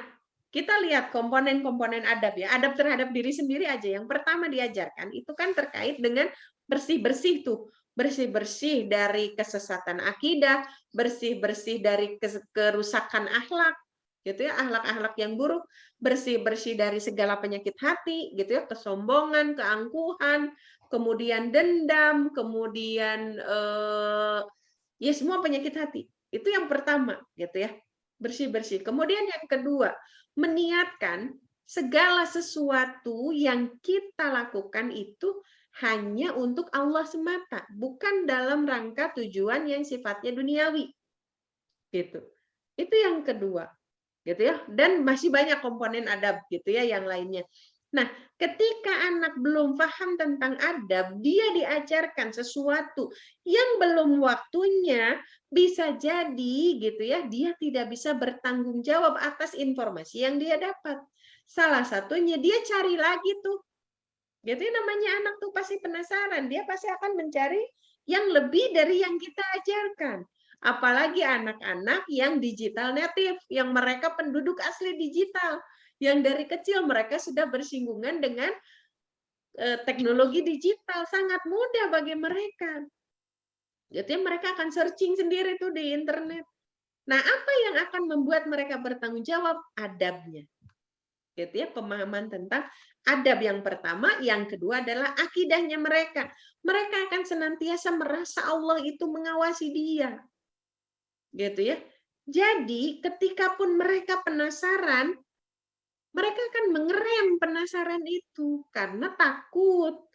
kita lihat komponen-komponen adab ya. Adab terhadap diri sendiri aja. Yang pertama diajarkan itu kan terkait dengan bersih-bersih tuh. Bersih-bersih dari kesesatan akidah, bersih-bersih dari kerusakan akhlak, gitu ya, akhlak-akhlak yang buruk, bersih-bersih dari segala penyakit hati, gitu ya, kesombongan, keangkuhan, kemudian dendam, kemudian ya semua penyakit hati. Itu yang pertama, gitu ya. Bersih-bersih. Kemudian yang kedua, meniatkan segala sesuatu yang kita lakukan itu hanya untuk Allah semata, bukan dalam rangka tujuan yang sifatnya duniawi. Gitu. Itu yang kedua. Gitu ya. Dan masih banyak komponen adab gitu ya yang lainnya. Nah, ketika anak belum paham tentang adab, dia diajarkan sesuatu yang belum waktunya, bisa jadi gitu ya, dia tidak bisa bertanggung jawab atas informasi yang dia dapat. Salah satunya dia cari lagi tuh. Gitu ya, namanya anak tuh pasti penasaran, dia pasti akan mencari yang lebih dari yang kita ajarkan. Apalagi anak-anak yang digital native, yang mereka penduduk asli digital, yang dari kecil mereka sudah bersinggungan dengan teknologi digital, sangat mudah bagi mereka. Jadi mereka akan searching sendiri tuh di internet. Nah, apa yang akan membuat mereka bertanggung jawab? Adabnya. Gitu ya, pemahaman tentang adab yang pertama, yang kedua adalah akidahnya mereka. Mereka akan senantiasa merasa Allah itu mengawasi dia. Gitu ya. Jadi, ketika pun mereka penasaran, mereka akan mengerem penasaran itu karena takut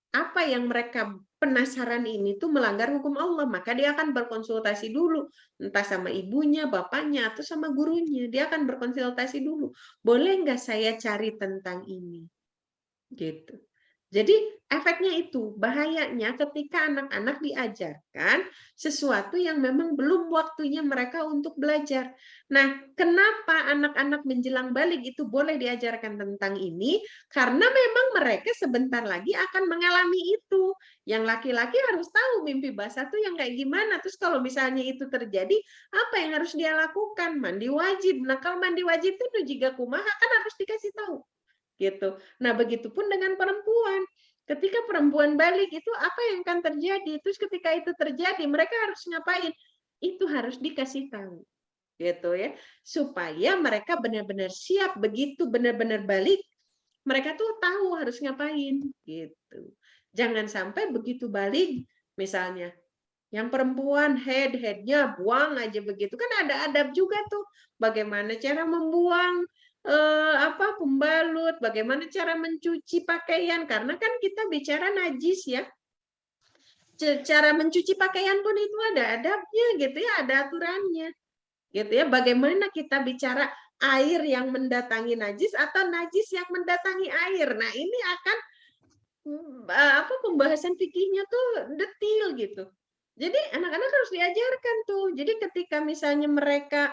apa yang mereka penasaran ini tuh melanggar hukum Allah, maka dia akan berkonsultasi dulu, entah sama ibunya, bapaknya, atau sama gurunya. Dia akan berkonsultasi dulu. Boleh nggak saya cari tentang ini? Gitu. Jadi efeknya itu, bahayanya ketika anak-anak diajarkan sesuatu yang memang belum waktunya mereka untuk belajar. Nah, kenapa anak-anak menjelang balik itu boleh diajarkan tentang ini? Karena memang mereka sebentar lagi akan mengalami itu. Yang laki-laki harus tahu mimpi basah tuh yang kayak gimana. Terus kalau misalnya itu terjadi, apa yang harus dia lakukan? Mandi wajib. Nah, kalau mandi wajib itu juga kumaha kan harus dikasih tahu. Gitu. Nah, begitupun dengan perempuan. Ketika perempuan balik itu apa yang akan terjadi? Terus ketika itu terjadi, mereka harus ngapain? Itu harus dikasih tahu. Gitu ya. Supaya mereka benar-benar siap begitu benar-benar balik, mereka tuh tahu harus ngapain gitu. Jangan sampai begitu balik misalnya yang perempuan headnya buang aja begitu kan ada adab juga tuh bagaimana cara membuang pembalut, bagaimana cara mencuci pakaian, karena kan kita bicara najis ya. Cara mencuci pakaian pun itu ada adabnya gitu ya, ada aturannya. Gitu ya, bagaimana kita bicara air yang mendatangi najis atau najis yang mendatangi air. Nah, ini akan pembahasan fikihnya tuh detil gitu. Jadi anak-anak harus diajarkan tuh. Jadi ketika misalnya mereka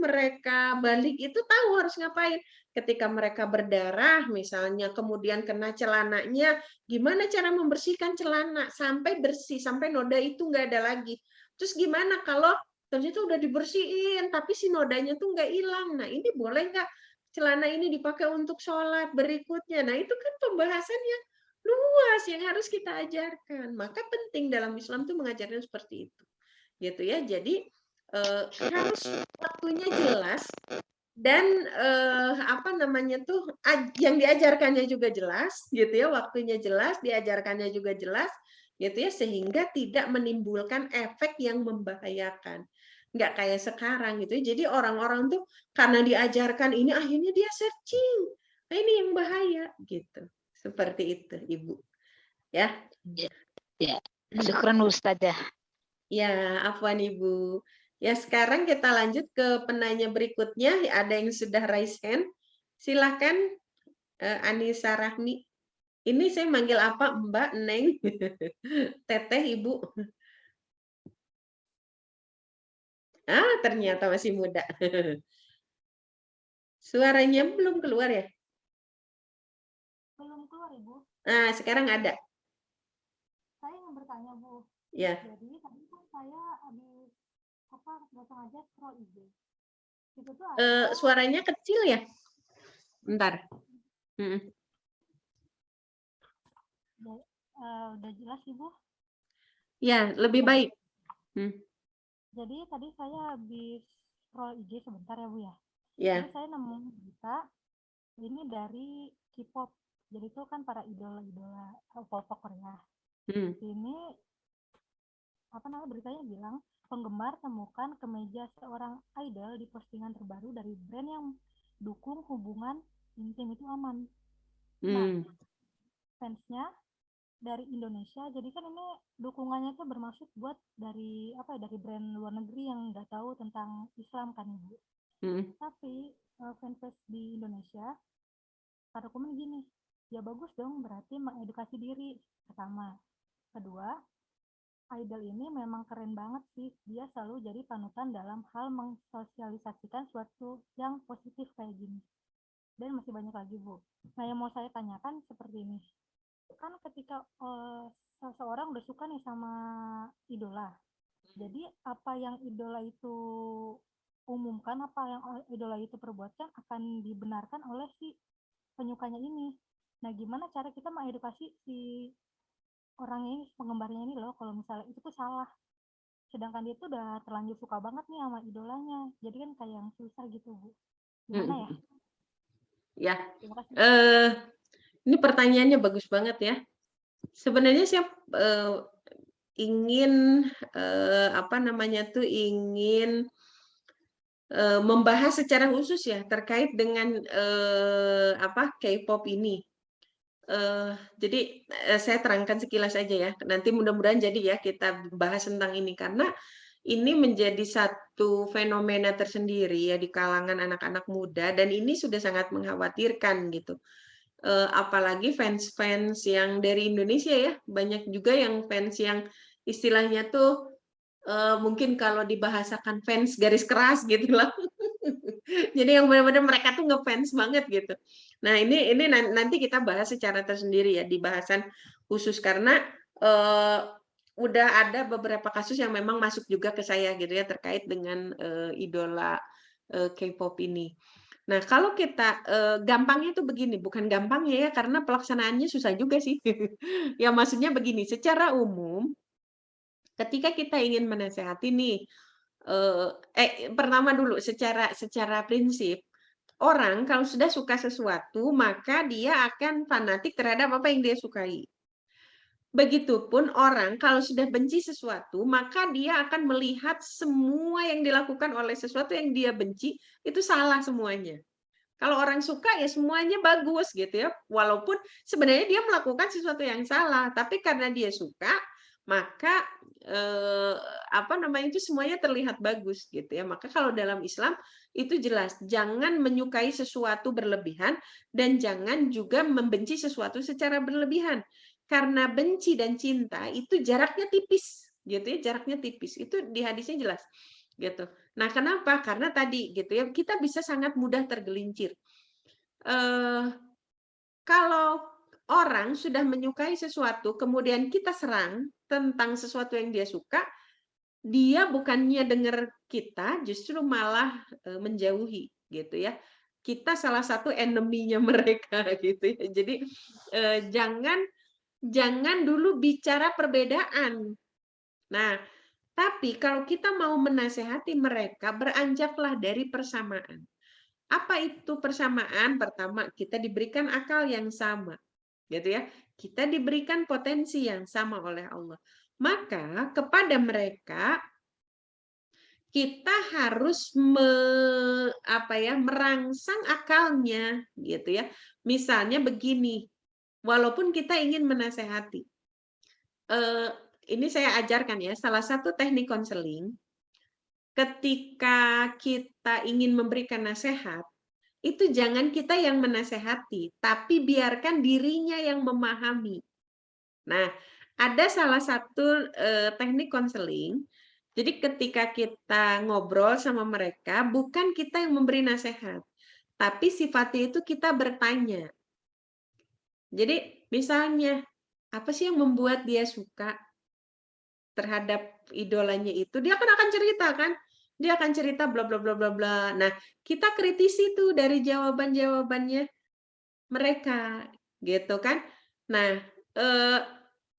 mereka balik itu tahu harus ngapain. Ketika mereka berdarah misalnya kemudian kena celananya, gimana cara membersihkan celana sampai bersih, sampai noda itu nggak ada lagi. Terus gimana kalau ternyata udah dibersihin tapi si nodanya tuh nggak hilang. Nah, ini boleh nggak celana ini dipakai untuk sholat berikutnya? Nah, itu kan pembahasan yang luas yang harus kita ajarkan. Maka penting dalam Islam tuh mengajarkan seperti itu. Gitu ya. Jadi harus waktunya jelas dan yang diajarkannya juga jelas gitu ya, waktunya jelas, diajarkannya juga jelas gitu ya, sehingga tidak menimbulkan efek yang membahayakan. Nggak kayak sekarang gitu ya. Jadi orang-orang tuh karena diajarkan ini akhirnya dia searching. Nah, ini yang bahaya gitu. Seperti itu, Ibu. Ya. Ya. Syukran Ustazah. Ya, afwan Ibu. Ya, sekarang kita lanjut ke penanya berikutnya. Ada yang sudah raise hand. Silakan Anissa Rahmi. Ini saya manggil apa? Mbak, Neng, Teteh, Ibu. Ternyata masih muda. Suaranya belum keluar ya? Belum keluar, Ibu. Sekarang ada. Saya ingin bertanya, Bu. Ya. Jadi tadi kan saya habis nggak sengaja scroll IG. Itu tuh Suaranya kecil ya? Bentar. Udah jelas, Ibu? Ya, lebih baik. Jadi tadi saya habis scroll IG sebentar ya, Bu ya. Ya. Jadi saya nemu berita ini dari K-pop. Jadi itu kan para idola-idola pop Korea. Ini beritanya bilang penggemar temukan kemeja seorang idol di postingan terbaru dari brand yang dukung hubungan intim itu aman. Nah, fansnya dari Indonesia, jadi kan ini dukungannya tuh bermaksud buat dari brand luar negeri yang nggak tahu tentang Islam kan, Ibu. Tapi fanbase di Indonesia pada komen gini, ya bagus dong, berarti mengedukasi diri. Pertama. Kedua, idol ini memang keren banget sih, dia selalu jadi panutan dalam hal mensosialisasikan suatu yang positif kayak gini. Dan masih banyak lagi, Bu. Nah, yang mau saya tanyakan seperti ini. Kan ketika seseorang udah suka nih sama idola, jadi apa yang idola itu umumkan, apa yang idola itu perbuatkan akan dibenarkan oleh si penyukanya ini. Nah, gimana cara kita mengedukasi si orang ini, penggemarnya ini loh, kalau misalnya itu tuh salah. Sedangkan dia tuh udah terlanjur suka banget nih sama idolanya. Jadi kan kayak yang susah gitu, Bu. Gimana ya? Ya. Ini pertanyaannya bagus banget ya. Sebenarnya saya ingin ingin membahas secara khusus ya terkait dengan K-pop ini. Jadi saya terangkan sekilas aja ya. Nanti mudah-mudahan jadi ya kita bahas tentang ini karena ini menjadi satu fenomena tersendiri ya di kalangan anak-anak muda dan ini sudah sangat mengkhawatirkan gitu. Apalagi fans-fans yang dari Indonesia ya, banyak juga yang fans yang istilahnya tuh mungkin kalau dibahasakan fans garis keras gitu lah. Jadi yang benar-benar mereka tuh ngefans banget gitu. Nah, ini nanti kita bahas secara tersendiri ya di bahasan khusus karena udah ada beberapa kasus yang memang masuk juga ke saya gitu ya terkait dengan idola K-pop ini. Nah, kalau kita gampangnya itu begini, bukan gampangnya ya karena pelaksanaannya susah juga sih. Ya maksudnya begini, secara umum ketika kita ingin menasehati nih pertama dulu secara prinsip orang kalau sudah suka sesuatu maka dia akan fanatik terhadap apa yang dia sukai. Begitupun orang kalau sudah benci sesuatu, maka dia akan melihat semua yang dilakukan oleh sesuatu yang dia benci itu salah semuanya. Kalau orang suka ya semuanya bagus gitu ya. Walaupun sebenarnya dia melakukan sesuatu yang salah, tapi karena dia suka, maka apa namanya itu semuanya terlihat bagus gitu ya. Maka kalau dalam Islam itu jelas, jangan menyukai sesuatu berlebihan dan jangan juga membenci sesuatu secara berlebihan. Karena benci dan cinta itu jaraknya tipis, gitu ya, jaraknya tipis. Itu di hadisnya jelas, gitu. Nah, kenapa? Karena tadi gitu ya, kita bisa sangat mudah tergelincir. Kalau orang sudah menyukai sesuatu, kemudian kita serang tentang sesuatu yang dia suka, dia bukannya dengar kita, justru malah menjauhi, gitu ya. Kita salah satu enemy-nya mereka, gitu ya. Jadi jangan dulu bicara perbedaan. Nah, tapi kalau kita mau menasehati mereka, beranjaklah dari persamaan. Apa itu persamaan? Pertama, kita diberikan akal yang sama, gitu ya. Kita diberikan potensi yang sama oleh Allah. Maka kepada mereka kita harus merangsang akalnya, gitu ya. Misalnya begini, walaupun kita ingin menasehati, ini saya ajarkan ya, salah satu teknik konseling, ketika kita ingin memberikan nasihat, itu jangan kita yang menasehati, tapi biarkan dirinya yang memahami. Nah, ada salah satu teknik konseling, jadi ketika kita ngobrol sama mereka, bukan kita yang memberi nasihat, tapi sifatnya itu kita bertanya. Jadi misalnya, apa sih yang membuat dia suka terhadap idolanya itu? Dia akan cerita kan? Dia akan cerita bla bla bla bla bla. Nah, kita kritisi tuh dari jawaban-jawabannya mereka, gitu kan? Nah,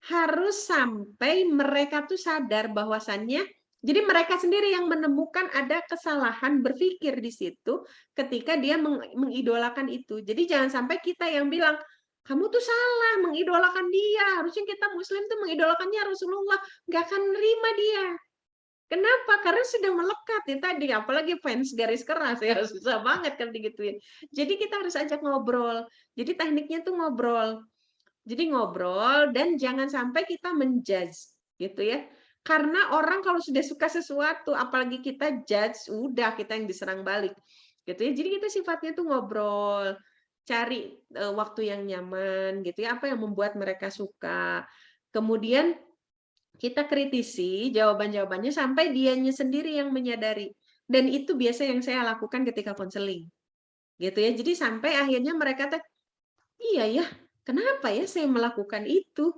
harus sampai mereka tuh sadar bahwasannya, jadi mereka sendiri yang menemukan ada kesalahan berpikir di situ ketika dia mengidolakan itu. Jadi jangan sampai kita yang bilang, kamu tuh salah mengidolakan dia, harusnya kita muslim tuh mengidolakannya Rasulullah, nggak akan nerima dia. Kenapa? Karena sudah melekat ya tadi, apalagi fans garis keras ya, susah banget kan digituin. Jadi kita harus ajak ngobrol. Jadi tekniknya tuh ngobrol. Jadi ngobrol dan jangan sampai kita menjudge gitu ya. Karena orang kalau sudah suka sesuatu, apalagi kita judge, udah kita yang diserang balik. Gitu ya. Jadi kita sifatnya tuh ngobrol, cari waktu yang nyaman gitu ya, apa yang membuat mereka suka. Kemudian kita kritisi jawaban-jawabannya sampai dianya sendiri yang menyadari. Dan itu biasa yang saya lakukan ketika konseling. Gitu ya. Jadi sampai akhirnya mereka tuh, iya ya, kenapa ya saya melakukan itu?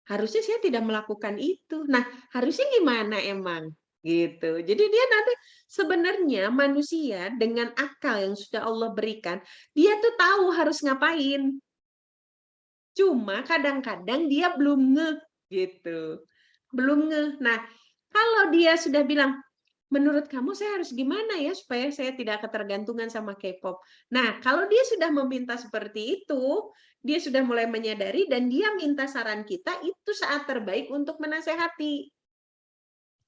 Harusnya saya tidak melakukan itu. Nah, harusnya gimana emang? Gitu. Jadi dia nanti sebenarnya manusia dengan akal yang sudah Allah berikan, dia tuh tahu harus ngapain. Cuma kadang-kadang dia belum ngeh gitu. Belum ngeh. Nah, kalau dia sudah bilang, menurut kamu saya harus gimana ya supaya saya tidak ketergantungan sama K-pop. Nah, kalau dia sudah meminta seperti itu, dia sudah mulai menyadari dan dia minta saran kita, itu saat terbaik untuk menasehati.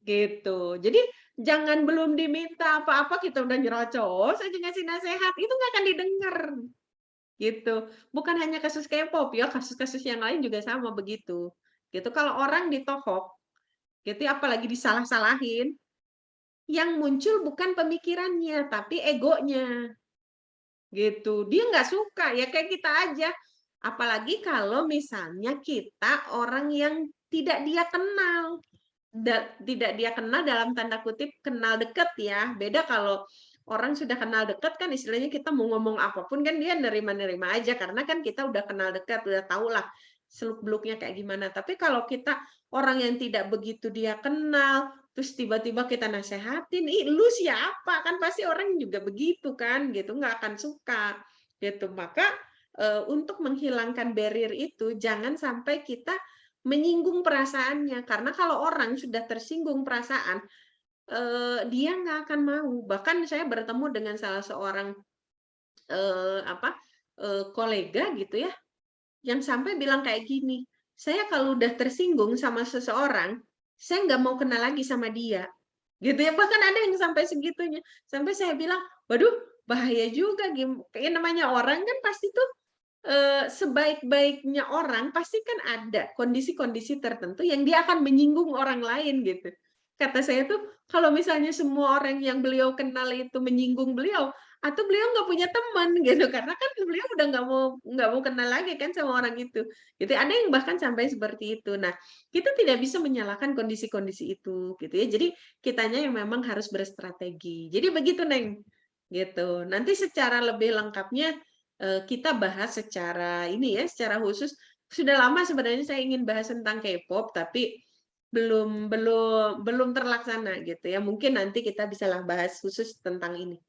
Gitu. Jadi jangan belum diminta apa-apa kita udah nyerocos aja ngasih nasihat, itu nggak akan didengar. Gitu. Bukan hanya kasus K-pop ya, kasus-kasus yang lain juga sama begitu. Gitu. Kalau orang ditohok, gitu ya, apalagi disalah-salahin, yang muncul bukan pemikirannya, tapi egonya. Gitu. Dia nggak suka, ya kayak kita aja. Apalagi kalau misalnya kita orang yang tidak dia kenal. Tidak dia kenal dalam tanda kutip kenal dekat ya. Beda kalau orang sudah kenal dekat kan istilahnya kita mau ngomong apapun kan dia nerima-nerima aja karena kan kita udah kenal dekat, udah tahu lah seluk-beluknya kayak gimana. Tapi kalau kita orang yang tidak begitu dia kenal, terus tiba-tiba kita nasehatin, ih lu siapa? Kan pasti orang juga begitu kan, gitu nggak akan suka, gitu. Maka untuk menghilangkan barrier itu jangan sampai kita menyinggung perasaannya, karena kalau orang sudah tersinggung perasaan, dia nggak akan mau. Bahkan saya bertemu dengan salah seorang kolega gitu ya, yang sampai bilang kayak gini, saya kalau udah tersinggung sama seseorang, saya nggak mau kenal lagi sama dia. Gitu ya, bahkan ada yang sampai segitunya. Sampai saya bilang, waduh, bahaya juga. Kayak namanya orang kan pasti tuh sebaik-baiknya orang pasti kan ada kondisi-kondisi tertentu yang dia akan menyinggung orang lain gitu. Kata saya tuh kalau misalnya semua orang yang beliau kenal itu menyinggung beliau, atau beliau nggak punya teman gitu karena kan beliau udah nggak mau kenal lagi kan sama orang itu. Gitu. Ada yang bahkan sampai seperti itu. Nah, kita tidak bisa menyalahkan kondisi-kondisi itu gitu ya. Jadi kitanya yang memang harus berstrategi. Jadi begitu Neng. Gitu. Nanti secara lebih lengkapnya kita bahas secara ini ya, secara khusus. Sudah lama sebenarnya saya ingin bahas tentang K-pop, tapi belum terlaksana gitu ya. Mungkin nanti kita bisa lah bahas khusus tentang ini.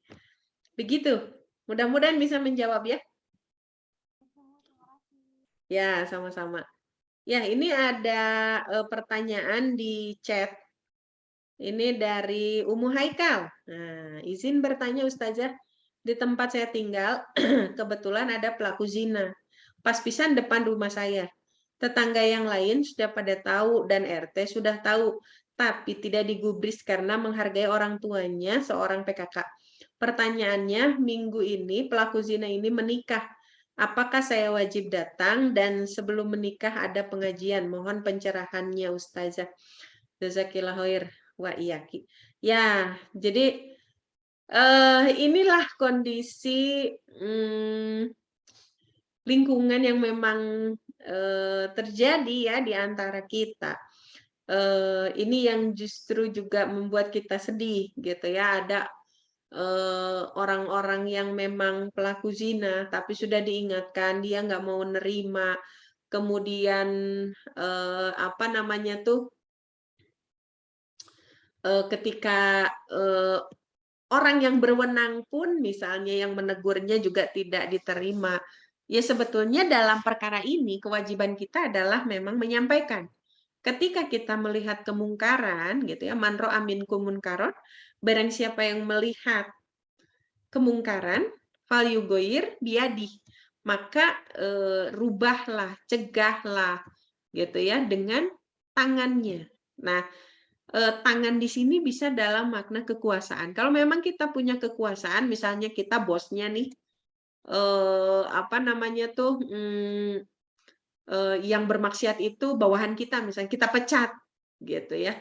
Begitu. Mudah-mudahan bisa menjawab ya. Ya, sama-sama. Ya, ini ada pertanyaan di chat. Ini dari Umu Haikal. Nah, izin bertanya Ustazah. Di tempat saya tinggal, kebetulan ada pelaku zina. Pas pisan depan rumah saya. Tetangga yang lain sudah pada tahu dan RT sudah tahu, tapi tidak digubris karena menghargai orang tuanya seorang PKK. Pertanyaannya, minggu ini pelaku zina ini menikah. Apakah saya wajib datang dan sebelum menikah ada pengajian? Mohon pencerahannya Ustazah. Jazakillah khair wa iyaki. Ya, jadi inilah kondisi lingkungan yang memang terjadi ya di antara kita. Ini yang justru juga membuat kita sedih gitu ya. Ada orang-orang yang memang pelaku zina, tapi sudah diingatkan dia nggak mau nerima. Kemudian apa namanya tuh? Ketika orang yang berwenang pun misalnya yang menegurnya juga tidak diterima. Ya sebetulnya dalam perkara ini kewajiban kita adalah memang menyampaikan. Ketika kita melihat kemungkaran gitu ya, man ra'a minkum munkaron, barang siapa yang melihat kemungkaran, fal yugoyir biadih, maka rubahlah, cegahlah gitu ya dengan tangannya. Nah, tangan di sini bisa dalam makna kekuasaan. Kalau memang kita punya kekuasaan, misalnya kita bosnya nih, apa namanya tuh, yang bermaksiat itu bawahan kita, misalnya kita pecat, gitu ya.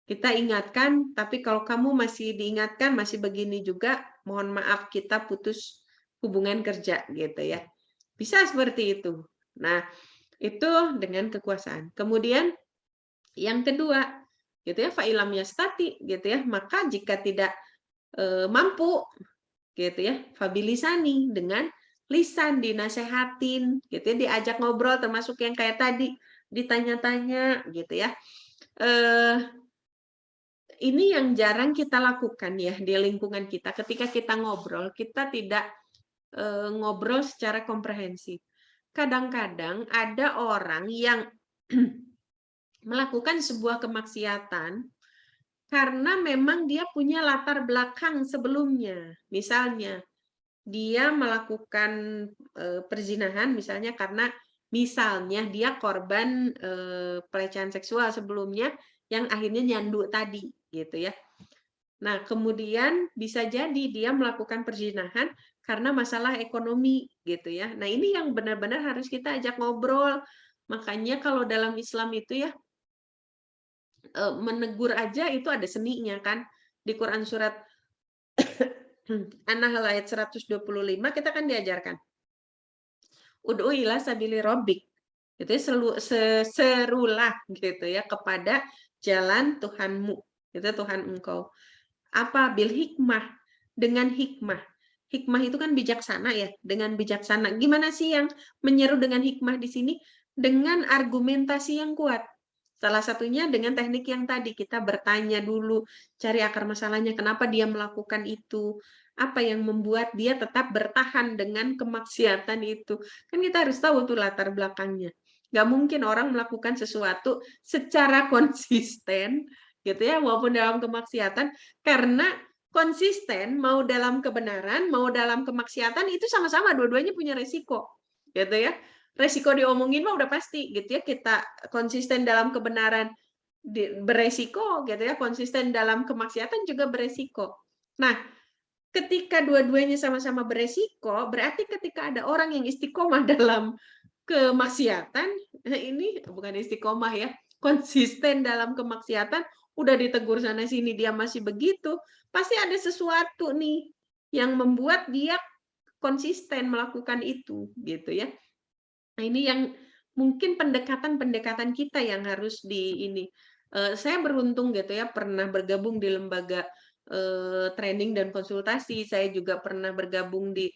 Kita ingatkan, tapi kalau kamu masih diingatkan, masih begini juga, mohon maaf kita putus hubungan kerja, gitu ya. Bisa seperti itu. Nah, itu dengan kekuasaan. Kemudian yang kedua, gitu ya, fa'ilam yastati, gitu ya, maka jika tidak mampu, gitu ya, fabilisani, dengan lisan, dinasehatin, gitu ya, diajak ngobrol, termasuk yang kayak tadi, ditanya-tanya, gitu ya. Ini yang jarang kita lakukan ya di lingkungan kita. Ketika kita ngobrol, kita tidak ngobrol secara komprehensif. Kadang-kadang ada orang yang melakukan sebuah kemaksiatan karena memang dia punya latar belakang sebelumnya. Misalnya, dia melakukan perzinahan misalnya karena misalnya dia korban pelecehan seksual sebelumnya yang akhirnya nyandu tadi gitu ya. Nah, kemudian bisa jadi dia melakukan perzinahan karena masalah ekonomi gitu ya. Nah, ini yang benar-benar harus kita ajak ngobrol. Makanya kalau dalam Islam itu ya menegur aja itu ada seninya kan. Di Quran surat An-Nahl ayat 125 kita kan diajarkan. Ud'u ila sabili rabbik. Itu serulah gitu ya kepada jalan Tuhanmu. Itu Tuhan engkau. Apa bil hikmah? Dengan hikmah. Hikmah itu kan bijaksana ya, dengan bijaksana. Gimana sih yang menyeru dengan hikmah di sini? Dengan argumentasi yang kuat. Salah satunya dengan teknik yang tadi, kita bertanya dulu, cari akar masalahnya, kenapa dia melakukan itu, apa yang membuat dia tetap bertahan dengan kemaksiatan itu. Kan kita harus tahu tuh latar belakangnya. Nggak mungkin orang melakukan sesuatu secara konsisten, gitu ya, walaupun dalam kemaksiatan, karena konsisten mau dalam kebenaran, mau dalam kemaksiatan itu sama-sama dua-duanya punya resiko, gitu ya. resiko diomongin mah udah pasti gitu ya, kita konsisten dalam kebenaran beresiko gitu ya, konsisten dalam kemaksiatan juga beresiko. Nah, ketika dua-duanya sama-sama beresiko, berarti ketika ada orang yang istiqomah dalam kemaksiatan, ini bukan istiqomah ya, konsisten dalam kemaksiatan, udah ditegur sana sini dia masih begitu, pasti ada sesuatu nih yang membuat dia konsisten melakukan itu, gitu ya. Nah, ini yang mungkin pendekatan-pendekatan kita yang harus di ini. Saya beruntung gitu ya, pernah bergabung di lembaga training dan konsultasi. Saya juga pernah bergabung di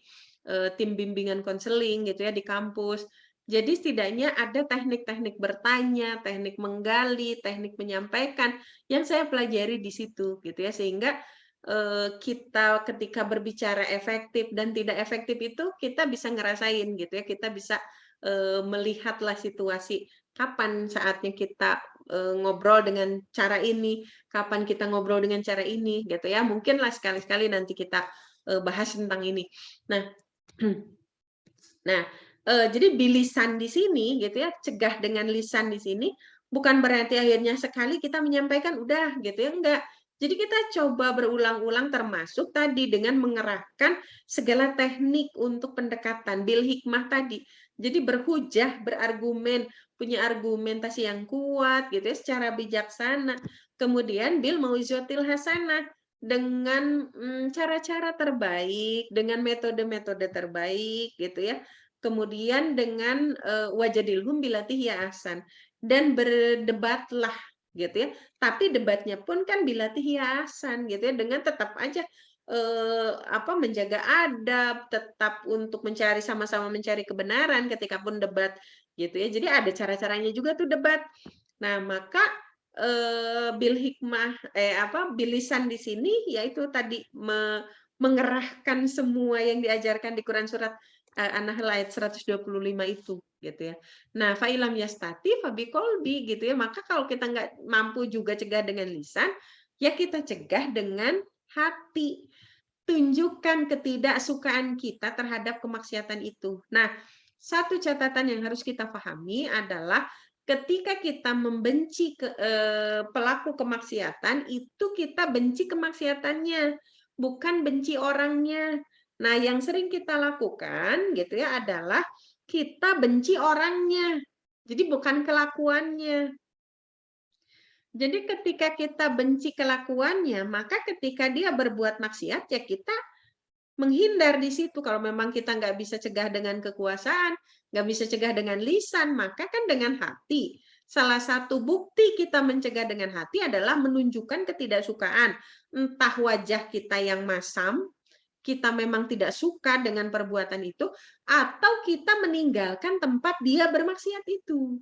tim bimbingan konseling gitu ya di kampus. Jadi setidaknya ada teknik-teknik bertanya, teknik menggali, teknik menyampaikan yang saya pelajari di situ gitu ya, sehingga kita ketika berbicara efektif dan tidak efektif itu kita bisa ngerasain gitu ya, kita bisa melihatlah situasi kapan saatnya kita ngobrol dengan cara ini, kapan kita ngobrol dengan cara ini gitu ya. Mungkinlah sekali-sekali nanti kita bahas tentang ini. Nah, nah, jadi bilisan di sini gitu ya, cegah dengan lisan di sini bukan berarti akhirnya sekali kita menyampaikan udah gitu ya, enggak. Jadi kita coba berulang-ulang termasuk tadi dengan mengerahkan segala teknik untuk pendekatan, bil hikmah tadi. Jadi berhujah, berargumen, punya argumentasi yang kuat gitu ya secara bijaksana. Kemudian bil mau'izatil hasanah dengan cara-cara terbaik, dengan metode-metode terbaik gitu ya. Kemudian dengan wajadilhum billati hiya ahsan, dan berdebatlah gitu ya. Tapi debatnya pun kan billati hiya ahsan gitu ya, dengan tetap aja menjaga adab, tetap untuk mencari sama-sama mencari kebenaran ketika pun debat gitu ya. Jadi ada cara-caranya juga tuh debat. Nah, maka bil hikmah bil lisan di sini yaitu tadi mengerahkan semua yang diajarkan di Quran surat An-Nahl ayat 125 itu gitu ya. Nah, fa'ilam yastati fabiqolbi gitu ya. Maka kalau kita nggak mampu juga cegah dengan lisan, ya kita cegah dengan hati. Tunjukkan ketidaksukaan kita terhadap kemaksiatan itu. Nah, satu catatan yang harus kita pahami adalah ketika kita membenci pelaku kemaksiatan, itu kita benci kemaksiatannya, bukan benci orangnya. Nah, yang sering kita lakukan gitu ya adalah kita benci orangnya. Jadi bukan kelakuannya. Jadi ketika kita benci kelakuannya, maka ketika dia berbuat maksiat ya kita menghindar di situ. Kalau memang kita nggak bisa cegah dengan kekuasaan, nggak bisa cegah dengan lisan, maka kan dengan hati. Salah satu bukti kita mencegah dengan hati adalah menunjukkan ketidaksukaan. Entah wajah kita yang masam, kita memang tidak suka dengan perbuatan itu, atau kita meninggalkan tempat dia bermaksiat itu.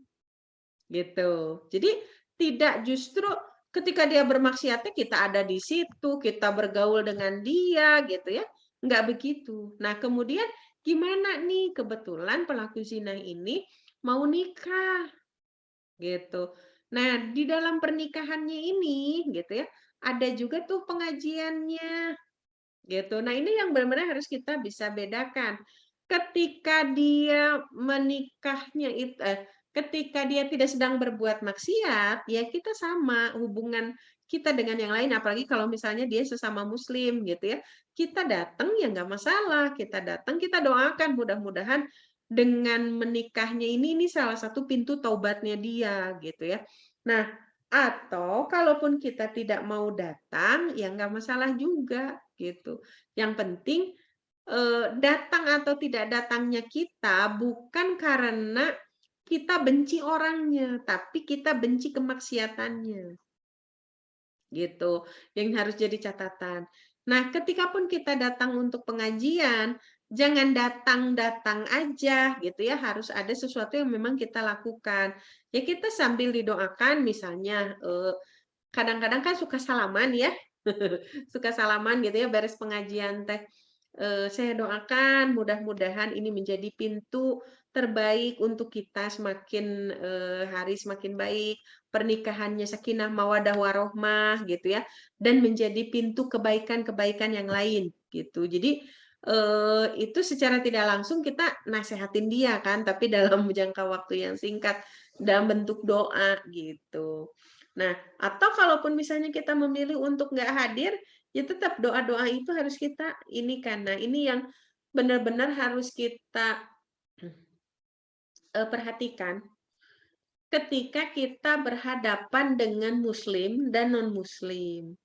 Gitu. Jadi tidak justru ketika dia bermaksiatnya kita ada di situ, kita bergaul dengan dia gitu ya. Enggak begitu. Nah, kemudian gimana nih kebetulan pelaku zina ini mau nikah gitu. Nah, di dalam pernikahannya ini gitu ya, ada juga tuh pengajiannya gitu. Nah, ini yang benar-benar harus kita bisa bedakan. Ketika dia menikahnya itu ketika dia tidak sedang berbuat maksiat, ya kita sama hubungan kita dengan yang lain, apalagi kalau misalnya dia sesama muslim gitu ya. Kita datang ya nggak masalah, kita datang kita doakan mudah-mudahan dengan menikahnya ini salah satu pintu taubatnya dia gitu ya. Nah, atau kalaupun kita tidak mau datang, ya nggak masalah juga gitu. Yang penting datang atau tidak datangnya kita bukan karena kita benci orangnya, tapi kita benci kemaksiatannya. Gitu, yang harus jadi catatan. Nah, ketika pun kita datang untuk pengajian, jangan datang-datang aja gitu ya, harus ada sesuatu yang memang kita lakukan. Ya kita sambil didoakan misalnya, kadang-kadang kan suka salaman ya, suka salaman gitu ya, beres pengajian teh. Saya doakan mudah-mudahan ini menjadi pintu terbaik untuk kita semakin hari semakin baik, pernikahannya sakinah mawaddah warohmah gitu ya, dan menjadi pintu kebaikan-kebaikan yang lain gitu. Jadi itu secara tidak langsung kita nasehatin dia kan, tapi dalam jangka waktu yang singkat dalam bentuk doa gitu. Nah, atau kalaupun misalnya kita memilih untuk nggak hadir, ya tetap doa-doa itu harus kita ini kan. Nah, ini yang benar-benar harus kita perhatikan ketika kita berhadapan dengan muslim dan non-muslim.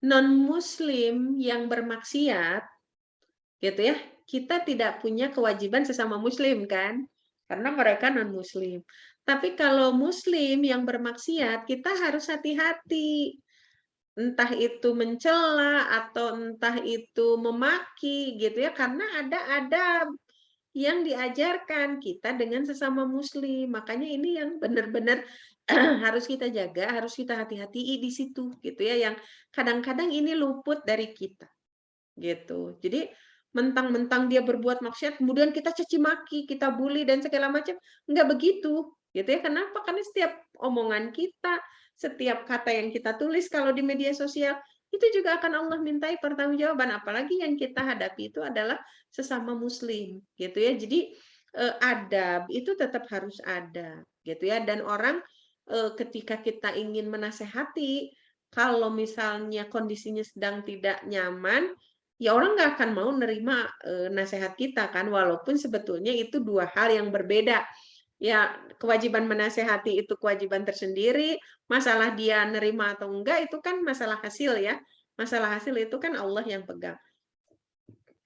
Non-muslim yang bermaksiat, gitu ya, kita tidak punya kewajiban sesama muslim kan, karena mereka non-muslim. Tapi kalau muslim yang bermaksiat, kita harus hati-hati. Entah itu mencela atau entah itu memaki gitu ya, karena ada adab yang diajarkan kita dengan sesama muslim. Makanya ini yang benar-benar harus kita jaga, harus kita hati-hati di situ gitu ya, yang kadang-kadang ini luput dari kita gitu. Jadi mentang-mentang dia berbuat maksiat kemudian kita caci maki, kita bully dan segala macam, nggak begitu gitu ya. Kenapa? Karena setiap omongan kita, setiap kata yang kita tulis kalau di media sosial itu juga akan Allah mintai pertanggungjawaban, apalagi yang kita hadapi itu adalah sesama muslim gitu ya. Jadi adab itu tetap harus ada gitu ya. Dan orang ketika kita ingin menasehati, kalau misalnya kondisinya sedang tidak nyaman, ya orang nggak akan mau nerima nasihat kita kan, walaupun sebetulnya itu dua hal yang berbeda. Ya, kewajiban menasehati itu kewajiban tersendiri, masalah dia nerima atau enggak itu kan masalah hasil ya. Masalah hasil itu kan Allah yang pegang.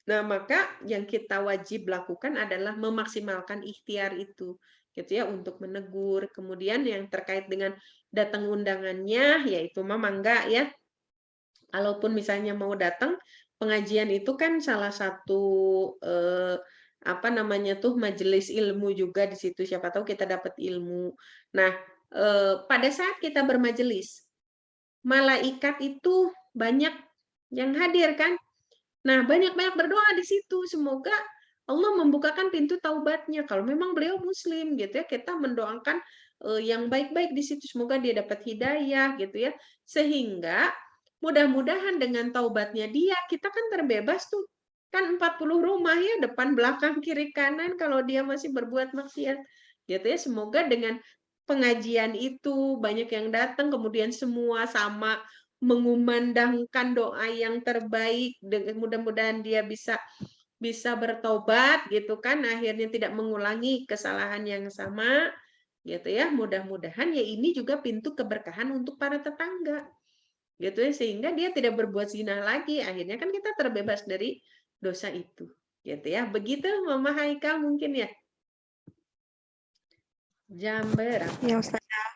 Nah, maka yang kita wajib lakukan adalah memaksimalkan ikhtiar itu, gitu ya, untuk menegur. Kemudian yang terkait dengan datang undangannya, yaitu mangga ya. Kalaupun misalnya mau datang, pengajian itu kan salah satu apa namanya tuh majelis ilmu juga di situ, siapa tahu kita dapat ilmu. Nah, pada saat kita bermajelis, malaikat itu banyak yang hadir kan. Nah, banyak-banyak berdoa di situ, semoga Allah membukakan pintu taubatnya. Kalau memang beliau muslim gitu ya, kita mendoakan yang baik-baik di situ, semoga dia dapat hidayah gitu ya. Sehingga mudah-mudahan dengan taubatnya dia, kita kan terbebas tuh. Kan 40 rumah ya, depan, belakang, kiri, kanan, kalau dia masih berbuat maksiat. Gitu ya, semoga dengan pengajian itu banyak yang datang, kemudian semua sama mengumandangkan doa yang terbaik, mudah-mudahan dia bisa bertobat gitu kan, akhirnya tidak mengulangi kesalahan yang sama gitu ya. Mudah-mudahan ya ini juga pintu keberkahan untuk para tetangga gitu ya, sehingga dia tidak berbuat zina lagi, akhirnya kan kita terbebas dari dosa itu gitu ya. Begitu Mama Haikal mungkin ya. Jam berapa? Ya Ustazah.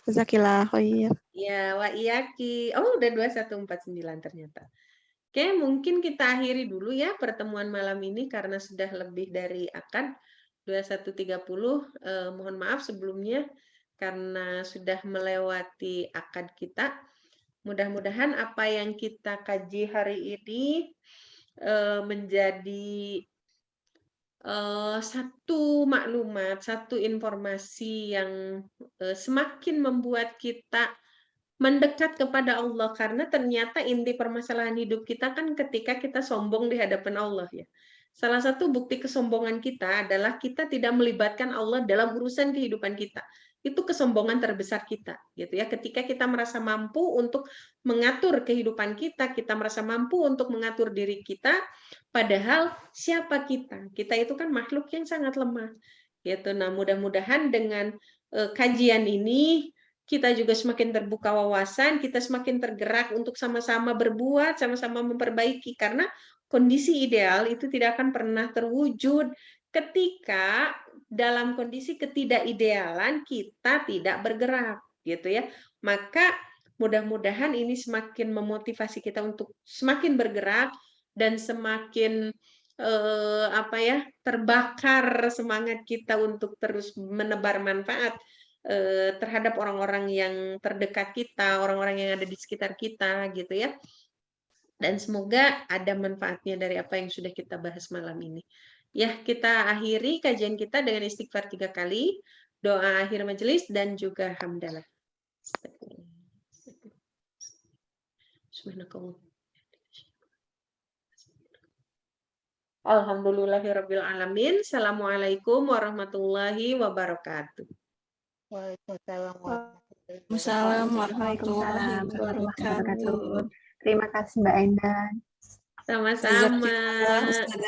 Jazakillah khair. Ya, wa iyaki. Oh, udah 21.49 ternyata. Oke, mungkin kita akhiri dulu ya pertemuan malam ini karena sudah lebih dari akad 21.30. Mohon maaf sebelumnya karena sudah melewati akad kita. Mudah-mudahan apa yang kita kaji hari ini menjadi satu maklumat, satu informasi yang semakin membuat kita mendekat kepada Allah, karena ternyata inti permasalahan hidup kita kan ketika kita sombong di hadapan Allah ya. Salah satu bukti kesombongan kita adalah kita tidak melibatkan Allah dalam urusan kehidupan kita. Itu kesombongan terbesar kita, gitu ya. Ketika kita merasa mampu untuk mengatur kehidupan kita, kita merasa mampu untuk mengatur diri kita, padahal siapa kita? Kita itu kan makhluk yang sangat lemah. Gitu. Nah, mudah-mudahan dengan kajian ini kita juga semakin terbuka wawasan, kita semakin tergerak untuk sama-sama berbuat, sama-sama memperbaiki, karena kondisi ideal itu tidak akan pernah terwujud ketika dalam kondisi ketidakidealan kita tidak bergerak, gitu ya. Maka mudah-mudahan ini semakin memotivasi kita untuk semakin bergerak dan semakin terbakar semangat kita untuk terus menebar manfaat terhadap orang-orang yang terdekat kita, orang-orang yang ada di sekitar kita, gitu ya. Dan semoga ada manfaatnya dari apa yang sudah kita bahas malam ini. Ya, kita akhiri kajian kita dengan istighfar 3 kali, doa akhir majelis, dan juga hamdalah. Subhanakallah. Alhamdulillahirabbil alamin. Assalamualaikum warahmatullahi wabarakatuh. Waalaikumsalam Waalaikumsalam warahmatullahi wabarakatuh. Terima kasih Mbak Endah. Sama-sama. Jazakallah, Ustazah.